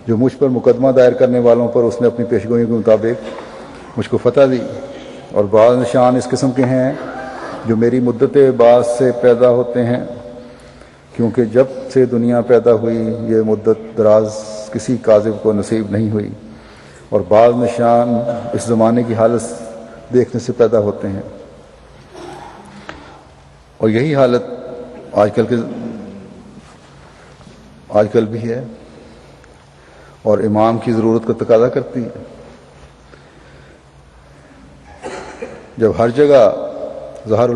جو مجھ پر مقدمہ دائر کرنے والوں پر اس نے اپنی پیشگوئی کے مطابق مجھ کو فتح دی، اور بعض نشان اس قسم کے ہیں جو میری مدت بعض سے پیدا ہوتے ہیں، کیونکہ جب سے دنیا پیدا ہوئی یہ مدت دراز کسی کاذب کو نصیب نہیں ہوئی. اور بعض نشان اس زمانے کی حالت دیکھنے سے پیدا ہوتے ہیں، اور یہی حالت آج کل بھی ہے اور امام کی ضرورت کا تقاضا کرتی ہے. جب ہر جگہ ظہر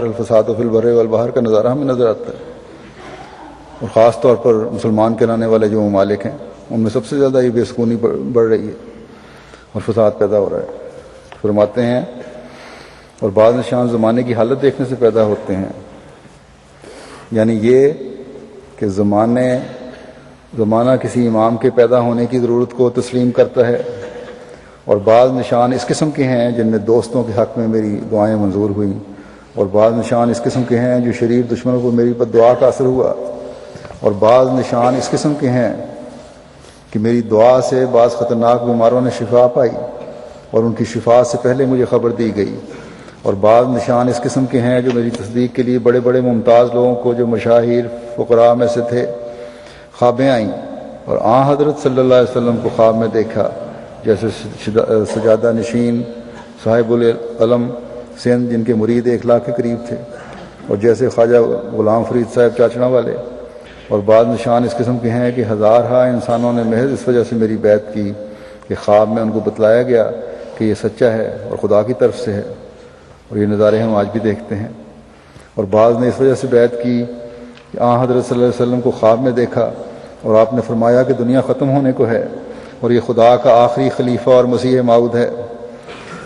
الفساد فی البر والبحر کا نظارہ ہمیں نظر آتا ہے، اور خاص طور پر مسلمان کہلانے والے جو ممالک ہیں ان میں سب سے زیادہ یہ بے سکونی بڑھ رہی ہے اور فساد پیدا ہو رہا ہے. فرماتے ہیں اور بعض نشان زمانے کی حالت دیکھنے سے پیدا ہوتے ہیں، یعنی یہ کہ زمانہ کسی امام کے پیدا ہونے کی ضرورت کو تسلیم کرتا ہے. اور بعض نشان اس قسم کے ہیں جن میں دوستوں کے حق میں میری دعائیں منظور ہوئیں، اور بعض نشان اس قسم کے ہیں جو شریر دشمنوں کو میری بد دعا کا اثر ہوا، اور بعض نشان اس قسم کے ہیں کہ میری دعا سے بعض خطرناک بیماروں نے شفا پائی اور ان کی شفا سے پہلے مجھے خبر دی گئی، اور بعض نشان اس قسم کے ہیں جو میری تصدیق کے لیے بڑے بڑے ممتاز لوگوں کو جو مشاہیر فقراء میں سے تھے خوابیں آئیں، اور حضرت صلی اللہ علیہ وسلم کو خواب میں دیکھا، جیسے سجادہ نشین صاحب العلم سندھ جن کے مرید 1 لاکھ کے قریب تھے، اور جیسے خواجہ غلام فرید صاحب چاچڑا والے. اور بعض نشان اس قسم کے ہیں کہ ہزارہا انسانوں نے محض اس وجہ سے میری بیعت کی کہ خواب میں ان کو بتلایا گیا کہ یہ سچا ہے اور خدا کی طرف سے ہے، اور یہ نظارے ہم آج بھی دیکھتے ہیں. اور بعض نے اس وجہ سے بیعت کی کہ حضرت صلی اللہ علیہ وسلم کو خواب میں دیکھا اور آپ نے فرمایا کہ دنیا ختم ہونے کو ہے اور یہ خدا کا آخری خلیفہ اور مسیح موعود ہے.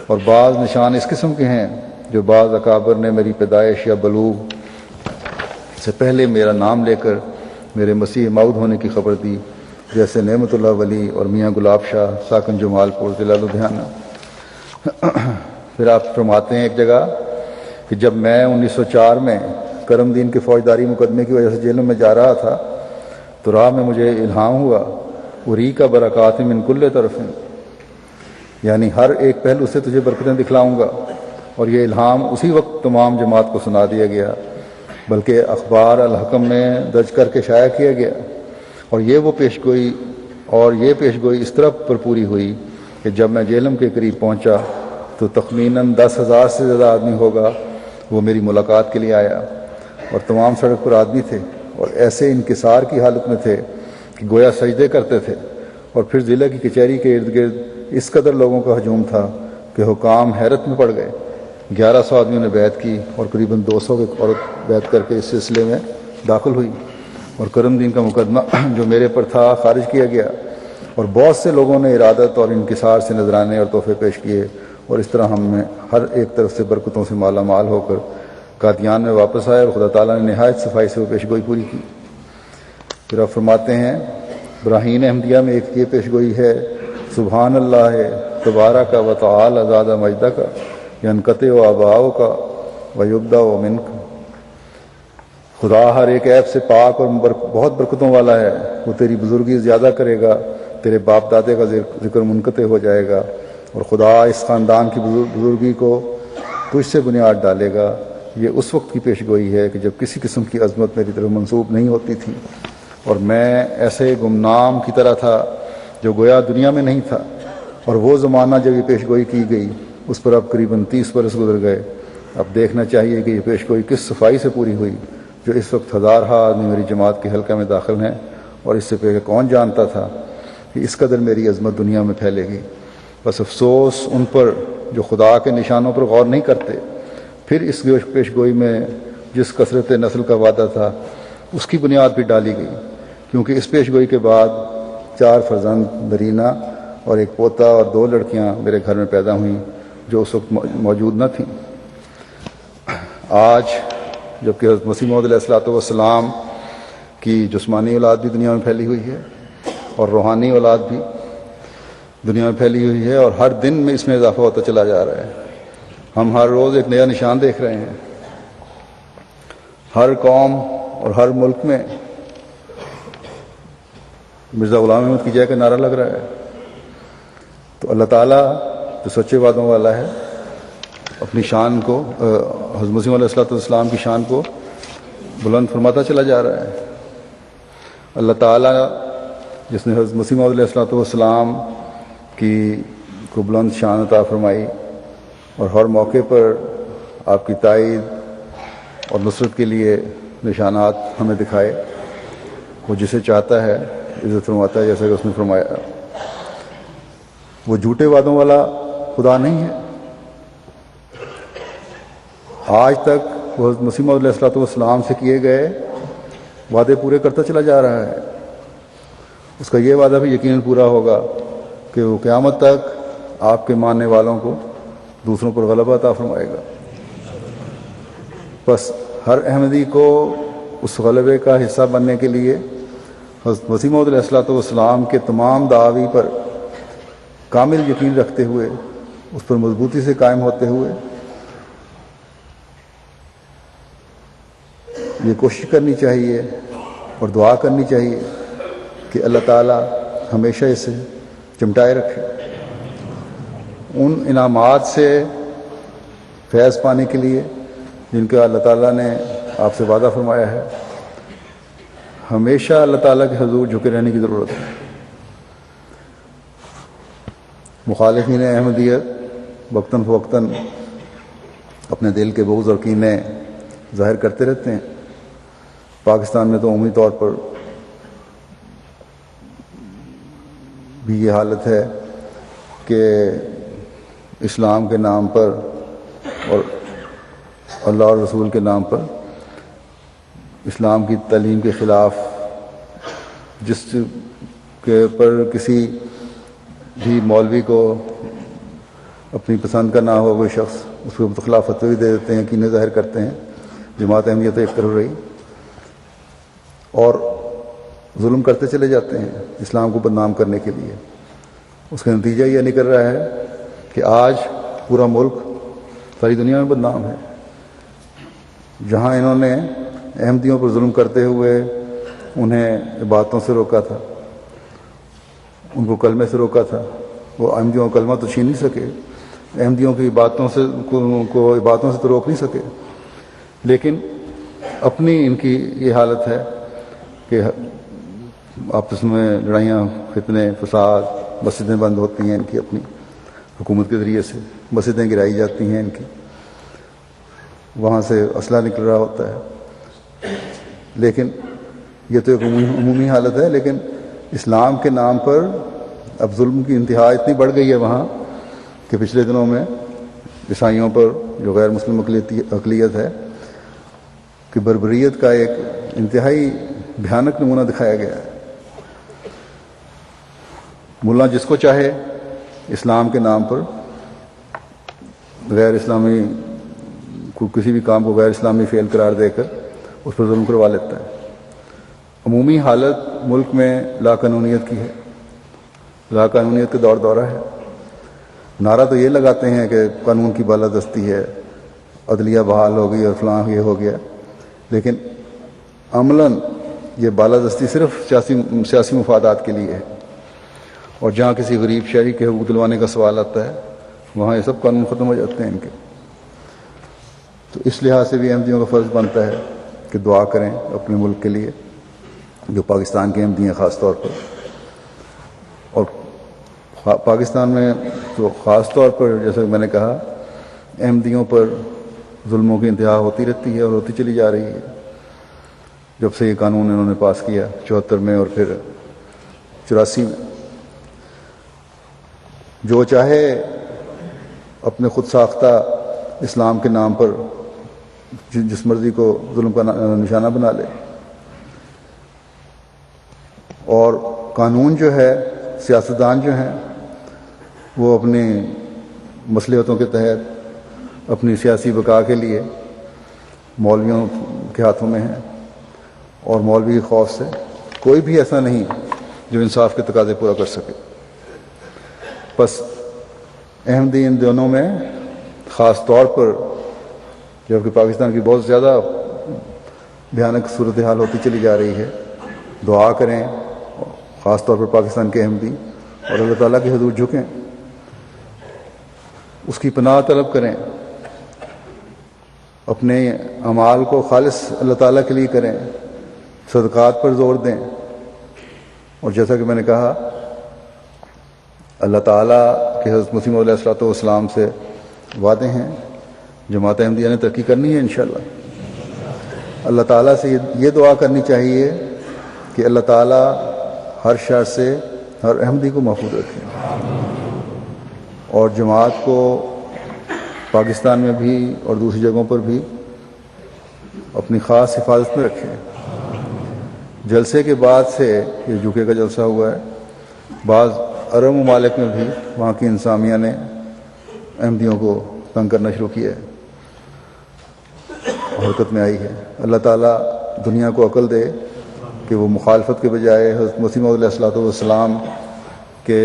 اور بعض نشان اس قسم کے ہیں جو بعض اکابر نے میری پیدائش یا بلوغ سے پہلے میرا نام لے کر میرے مسیح موعود ہونے کی خبر دی، جیسے نعمت اللہ ولی اور میاں گلاب شاہ ساکن جمال پور ضلع لدھیانہ. پھر آپ فرماتے ہیں ایک جگہ کہ جب میں 1904 میں کرم دین کے فوجداری مقدمے کی وجہ سے جیلوں میں جا رہا تھا تو راہ میں مجھے الہام ہوا اری کا برکات من کل طرف، یعنی ہر ایک پہلو سے تجھے برکتیں دکھلاؤں گا. اور یہ الہام اسی وقت تمام جماعت کو سنا دیا گیا، بلکہ اخبار الحکم میں درج کر کے شائع کیا گیا. اور یہ وہ پیشگوئی اور یہ پیش گوئی اس طرح پر پوری ہوئی کہ جب میں جہلم کے قریب پہنچا تو تخمیناً 10,000 سے زیادہ آدمی ہوگا وہ میری ملاقات کے لیے آیا، اور تمام سڑک پر آدمی تھے اور ایسے انکسار کی حالت میں تھے کہ گویا سجدے کرتے تھے، اور پھر ضلع کی کچہری کے ارد گرد اس قدر لوگوں کا ہجوم تھا کہ حکام حیرت میں پڑ گئے۔ 1100 آدمیوں نے بیعت کی اور قریباً 200 عورت بیعت کر کے اس سلسلے میں داخل ہوئی، اور کرم دین کا مقدمہ جو میرے پر تھا خارج کیا گیا، اور بہت سے لوگوں نے ارادت اور انکسار سے نذرانے اور تحفے پیش کیے، اور اس طرح ہم نے ہر ایک طرف سے برکتوں سے مالا مال ہو کر قادیان میں واپس آئے، اور خدا تعالیٰ نے نہایت صفائی سے وہ پیش گوئی پوری کی۔ پھر آپ فرماتے ہیں براہین احمدیہ میں ایک یہ پیش گوئی ہے: سبحان اللہ تبارک و تعالی زاد مجدہ کا ینقطع و آباؤ کا ویبدأ و منک۔ خدا ہر ایک عیب سے پاک اور بہت برکتوں والا ہے، وہ تیری بزرگی زیادہ کرے گا، تیرے باپ دادے کا ذکر منقطع ہو جائے گا، اور خدا اس خاندان کی بزرگی کو تجھ سے بنیاد ڈالے گا۔ یہ اس وقت کی پیش گوئی ہے کہ جب کسی قسم کی عظمت میری طرف منسوب نہیں ہوتی تھی، اور میں ایسے گمنام کی طرح تھا جو گویا دنیا میں نہیں تھا، اور وہ زمانہ جب یہ پیش گوئی کی گئی اس پر اب قریباً 30 برس گزر گئے۔ اب دیکھنا چاہیے کہ یہ پیش گوئی کس صفائی سے پوری ہوئی جو اس وقت 1000 آدمی میری جماعت کے حلقہ میں داخل ہیں، اور اس سے پہلے کون جانتا تھا کہ اس قدر میری عظمت دنیا میں پھیلے گی۔ بس افسوس ان پر جو خدا کے نشانوں پر غور نہیں کرتے۔ پھر اس پیش گوئی میں جس کثرت نسل کا وعدہ تھا اس کی بنیاد بھی ڈالی گئی، کیونکہ اس پیش گوئی کے بعد 4 فرزند نرینہ اور ایک پوتا اور 2 لڑکیاں میرے گھر میں پیدا ہوئیں جو اس وقت موجود نہ تھیں۔ آج جبکہ حضرت مسیح موعود علیہ الصلوۃ والسلام کی جسمانی اولاد بھی دنیا میں پھیلی ہوئی ہے اور روحانی اولاد بھی دنیا میں پھیلی ہوئی ہے، اور ہر دن میں اس میں اضافہ ہوتا چلا جا رہا ہے۔ ہم ہر روز ایک نیا نشان دیکھ رہے ہیں۔ ہر قوم اور ہر ملک میں مرزا غلام احمد کی جے کا نعرہ لگ رہا ہے۔ تو اللہ تعالیٰ جو سچے وعدوں والا ہے اپنی شان کو، حضرت مسیح علیہ السلام کی شان کو بلند فرماتا چلا جا رہا ہے۔ اللہ تعالیٰ جس نے حضرت مسیح علیہ السلام کی کو بلند شان عطا فرمائی اور ہر موقع پر آپ کی تائید اور نصرت کے لیے نشانات ہمیں دکھائے، وہ جسے چاہتا ہے عزت فرماتا ہے، جیسا کہ اس نے فرمایا۔ وہ جھوٹے وعدوں والا خدا نہیں ہے۔ آج تک وہ حضرت مسیح علیہ السلام سے کیے گئے وعدے پورے کرتا چلا جا رہا ہے۔ اس کا یہ وعدہ بھی یقیناً پورا ہوگا کہ وہ قیامت تک آپ کے ماننے والوں کو دوسروں پر غلبہ عطا فرمائے گا۔ بس ہر احمدی کو اس غلبے کا حصہ بننے کے لیے حضرت مسیح موعود علیہ السلام کے تمام دعاوی پر کامل یقین رکھتے ہوئے، اس پر مضبوطی سے قائم ہوتے ہوئے یہ کوشش کرنی چاہیے اور دعا کرنی چاہیے کہ اللہ تعالیٰ ہمیشہ اسے چمٹائے رکھے، ان انعامات سے فیض پانے کے لیے جن کا اللہ تعالیٰ نے آپ سے وعدہ فرمایا ہے۔ ہمیشہ اللہ تعالیٰ کے حضور جھکے رہنے کی ضرورت ہے۔ مخالفین احمدیت وقتاً فوقتاً اپنے دل کے بغض اور کینے ظاہر کرتے رہتے ہیں۔ پاکستان میں تو عمومی طور پر بھی یہ حالت ہے کہ اسلام کے نام پر اور اللہ اور رسول کے نام پر اسلام کی تعلیم کے خلاف جس کے پر کسی بھی مولوی کو اپنی پسند کا نہ ہو کوئی شخص اس کو خلاف فتوی بھی دے دیتے ہیں، کینے ظاہر کرتے ہیں۔ جماعت احمدیہ تو ایک طرف رہی اور ظلم کرتے چلے جاتے ہیں اسلام کو بدنام کرنے کے لیے۔ اس کا نتیجہ یہ نکل رہا ہے کہ آج پورا ملک ساری دنیا میں بدنام ہے۔ جہاں انہوں نے احمدیوں پر ظلم کرتے ہوئے انہیں عبادتوں سے روکا تھا، ان کو کلمے سے روکا تھا، وہ احمدیوں کا کلمہ تو چھین نہیں سکے، احمدیوں کی عبادتوں سے تو روک نہیں سکے، لیکن اپنی ان کی یہ حالت ہے کہ آپس میں لڑائیاں، فتنے، فساد، مسجدیں بند ہوتی ہیں ان کی اپنی حکومت کے ذریعے سے، مسجدیں گرائی جاتی ہیں ان کی، وہاں سے اسلحہ نکل رہا ہوتا ہے. لیکن یہ تو ایک عمومی حالت ہے، لیکن اسلام کے نام پر اب ظلم کی انتہا اتنی بڑھ گئی ہے وہاں کہ پچھلے دنوں میں عیسائیوں پر جو غیر مسلم اقلیت ہے کہ بربریت کا ایک انتہائی بھیانک نمونہ دکھایا گیا ہے. ملا جس کو چاہے اسلام کے نام پر غیر اسلامی کسی بھی کام کو غیر اسلامی فعل قرار دے کر اس پر ظلم کروا لیتا ہے. عمومی حالت ملک میں لا قانونیت کی ہے، لا قانونیت کا دور دورہ ہے. نعرہ تو یہ لگاتے ہیں کہ قانون کی بالادستی ہے، عدلیہ بحال ہو گئی اور فلاں یہ ہو گیا، لیکن عملاً یہ بالادستی صرف سیاسی مفادات کے لیے ہے. اور جہاں کسی غریب شہری کے حقوق دلوانے کا سوال آتا ہے وہاں یہ سب قانون ختم ہو جاتے ہیں ان کے. تو اس لحاظ سے بھی احمدیوں کا فرض بنتا ہے کہ دعا کریں اپنے ملک کے لیے، جو پاکستان کے احمدی ہیں خاص طور پر. اور پاکستان میں تو خاص طور پر جیسا کہ میں نے کہا احمدیوں پر ظلموں کی انتہا ہوتی رہتی ہے اور ہوتی چلی جا رہی ہے جب سے یہ قانون انہوں نے پاس کیا 74 میں اور پھر 84 میں. جو چاہے اپنے خود ساختہ اسلام کے نام پر جس مرضی کو ظلم کا نشانہ بنا لے. اور قانون جو ہے، سیاستدان جو ہیں وہ اپنی مصلحتوں کے تحت اپنی سیاسی بقا کے لیے مولویوں کے ہاتھوں میں ہیں، اور مولوی کے خوف سے کوئی بھی ایسا نہیں جو انصاف کے تقاضے پورا کر سکے. بس احمدی ان دونوں میں خاص طور پر جبکہ پاکستان کی بہت زیادہ بھیانک صورتحال ہوتی چلی جا رہی ہے، دعا کریں خاص طور پر پاکستان کے احمدی، اور اللہ تعالیٰ کے حضور جھکیں، اس کی پناہ طلب کریں، اپنے اعمال کو خالص اللہ تعالیٰ کے لیے کریں، صدقات پر زور دیں. اور جیسا کہ میں نے کہا اللہ تعالیٰ کے حضرت مسیح موعود علیہ السلام سے وعدے ہیں، جماعت احمدیہ نے ترقی کرنی ہے انشاءاللہ. اللہ تعالیٰ سے یہ دعا کرنی چاہیے کہ اللہ تعالیٰ ہر شر سے ہر احمدی کو محفوظ رکھے، اور جماعت کو پاکستان میں بھی اور دوسری جگہوں پر بھی اپنی خاص حفاظت میں رکھے. جلسے کے بعد سے یہ جوکے کا جلسہ ہوا ہے، بعض عرب ممالک میں بھی وہاں کی انتظامیہ نے احمدیوں کو تنگ کرنا شروع کیا ہے، حرکت میں آئی ہے. اللہ تعالیٰ دنیا کو عقل دے کہ وہ مخالفت کے بجائے حضرت مسیح موعود علیہ السلام کے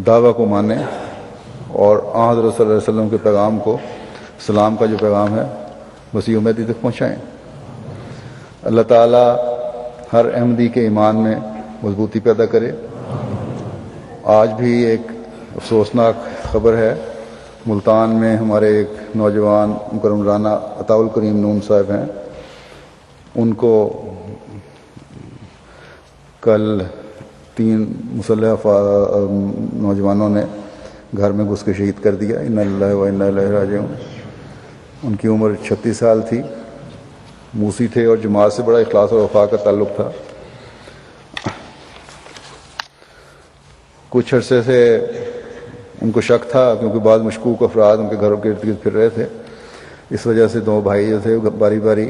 دعویٰ کو مانیں اور حضرت صلی اللہ علیہ وسلم کے پیغام کو، اسلام کا جو پیغام ہے مسیح امیدی تک پہنچائیں. اللہ تعالیٰ ہر احمدی کے ایمان میں مضبوطی پیدا کرے. آج بھی ایک افسوسناک خبر ہے، ملتان میں ہمارے ایک نوجوان مکرم رانا عطاء الکریم نون صاحب ہیں، ان کو کل 3 مسلح نوجوانوں نے گھر میں گھس کے شہید کر دیا. انا للہ و انا الیہ راجعون. ان کی عمر 36 سال تھی، موسی تھے اور جماعت سے بڑا اخلاص اور وفا کا تعلق تھا. کچھ عرصے سے ان کو شک تھا کیونکہ بعض مشکوک افراد ان کے گھروں کے ارد گرد پھر رہے تھے. اس وجہ سے 2 بھائی جو تھے باری باری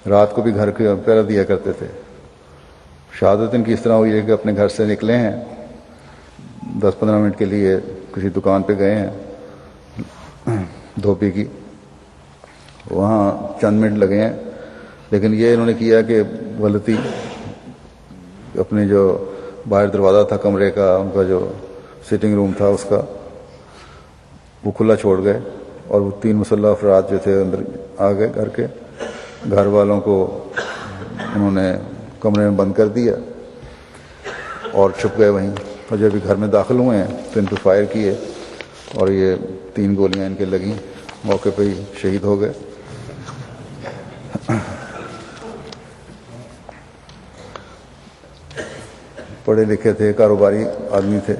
رات کو بھی گھر کے پہرا دیا کرتے تھے. شہادت ان کی اس طرح ہوئی ہے کہ اپنے گھر سے نکلے ہیں، 10-15 منٹ کے لیے کسی دکان پہ گئے ہیں دھوبی کی، وہاں چند منٹ لگے ہیں، لیکن یہ انہوں نے کیا کہ غلطی اپنے جو باہر دروازہ تھا کمرے کا، ان کا جو سٹنگ روم تھا اس کا، وہ کھلا چھوڑ گئے، اور وہ 3 مسلح افراد جو تھے اندر آ گئے گھر کے. گھر والوں کو انہوں نے کمرے میں بند کر دیا اور چھپ گئے وہیں. اور جب بھی گھر میں داخل ہوئے ہیں تو ان پہ فائر کیے اور یہ 3 گولیاں ان کے لگیں، موقع پہ ہی شہید ہو گئے. پڑھے لکھے تھے، کاروباری آدمی تھے،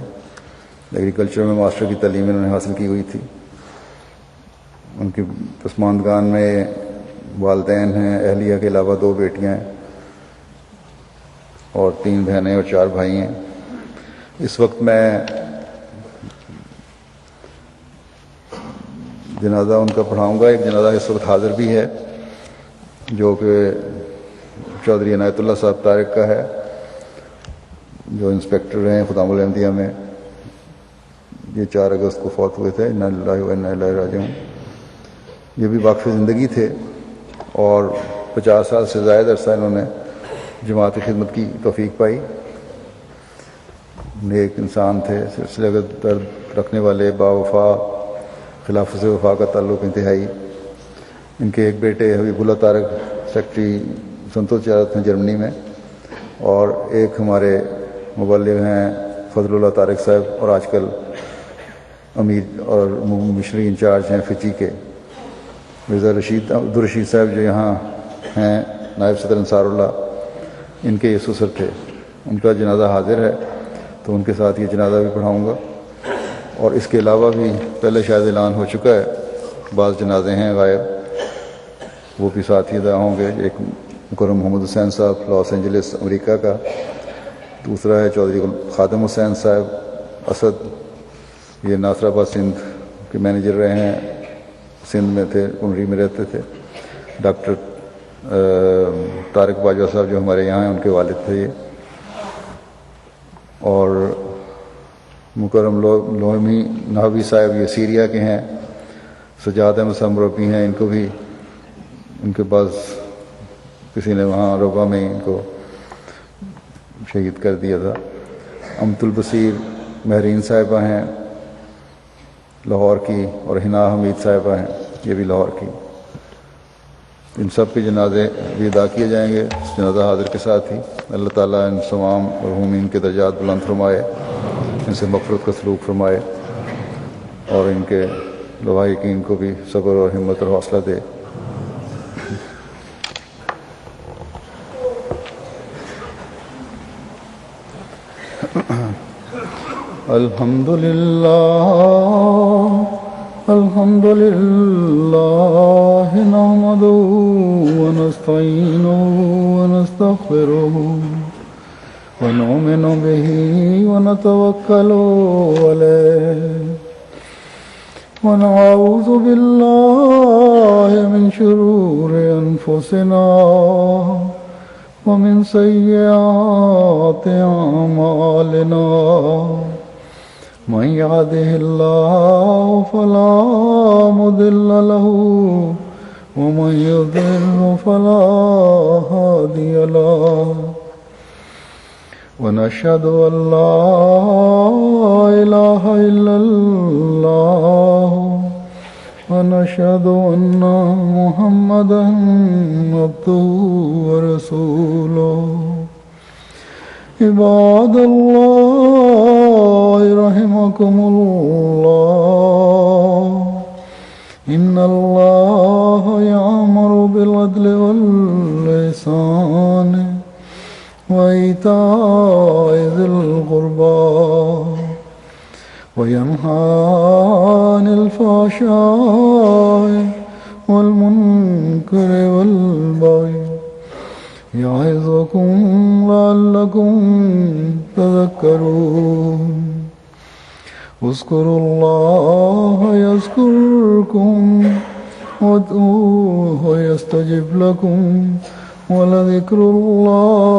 ایگریکلچر میں ماسٹر کی تعلیم انہوں نے حاصل کی ہوئی تھی. ان کی پسماندگان میں والدین ہیں، اہلیہ کے علاوہ 2 بیٹیاں ہیں اور 3 بہنیں اور 4 بھائی ہیں. اس وقت میں جنازہ ان کا پڑھاؤں گا. ایک جنازہ اس وقت حاضر بھی ہے جو کہ چودھری عنایت اللہ صاحب طارق کا ہے، جو انسپیکٹر ہیں خدام الحمدیہ میں. یہ 4 اگست کو فوت ہوئے تھے. انا للہ و انا الیہ راجعون. یہ بھی واقف زندگی تھے اور 50 سال سے زائد عرصہ انہوں نے جماعت کی خدمت کی توفیق پائی. نیک انسان تھے، سلسلہ درد رکھنے والے، با وفا، خلافت وفا کا تعلق انتہائی. ان کے ایک بیٹے حبیب اللہ طارق سیکٹری سنتوش تجارت ہیں جرمنی میں، اور ایک ہمارے مبلغ ہیں فضل اللہ طارق صاحب، اور آج کل امیر اور مشری انچارج ہیں فجی کے. مرزا عبدالرشید صاحب جو یہاں ہیں نائب صدر انصار اللہ، ان کے یہ سسر تھے. ان کا جنازہ حاضر ہے تو ان کے ساتھ یہ جنازہ بھی پڑھاؤں گا. اور اس کے علاوہ بھی پہلے شاید اعلان ہو چکا ہے، بعض جنازے ہیں غائب، وہ بھی ساتھ ہی ادا ہوں گے. ایک مکرم محمد حسین صاحب لاس اینجلس امریکہ کا، دوسرا ہے چودھری خادم حسین صاحب اسد، یہ ناصر آباد سندھ کے مینیجر رہے ہیں، سندھ میں تھے، کنری میں رہتے تھے. ڈاکٹر طارق باجوہ صاحب جو ہمارے یہاں ہیں ان کے والد تھے یہ. اور مکرم لوہمی نحوی صاحب یہ سیریا کے ہیں. سجاد احمد صاحب مربی ہیں، ان کو بھی ان کے پاس کسی نے وہاں روبا میں ان کو شہید کر دیا تھا. امت البصیر مہرین صاحبہ ہیں لاہور کی، اور حنا حمید صاحبہ ہیں یہ بھی لاہور کی. ان سب کے جنازے بھی ادا کیے جائیں گے جنازہ حاضر کے ساتھ ہی. اللہ تعالیٰ ان تمام مرحومین کے درجات بلند فرمائے، ان سے مغفرت کا سلوک فرمائے، اور ان کے لواحقین کو بھی صبر اور ہمت اور حوصلہ دے. الحمد لله نحمده ونستعينه ونستغفره ونؤمن به ونتوكل عليه ونعوذ بالله من شرور أنفسنا ومن سيئات أعمالنا. من يهده الله فلا مضل له ومن يضلل فلا هادي له. ونشهد أن لا إله إلا الله ونشهد أن محمدا عبده ورسوله. عباد الله رحمكم الله، إن الله يأمر بالعدل والإحسان وإيتاء ذي القربى وينهى عن الفحشاء والمنكر والبغي يعظكم لعلكم تذكرون. اذكروا الله يذكركم وادعوه يستجب لكم ولذكر الله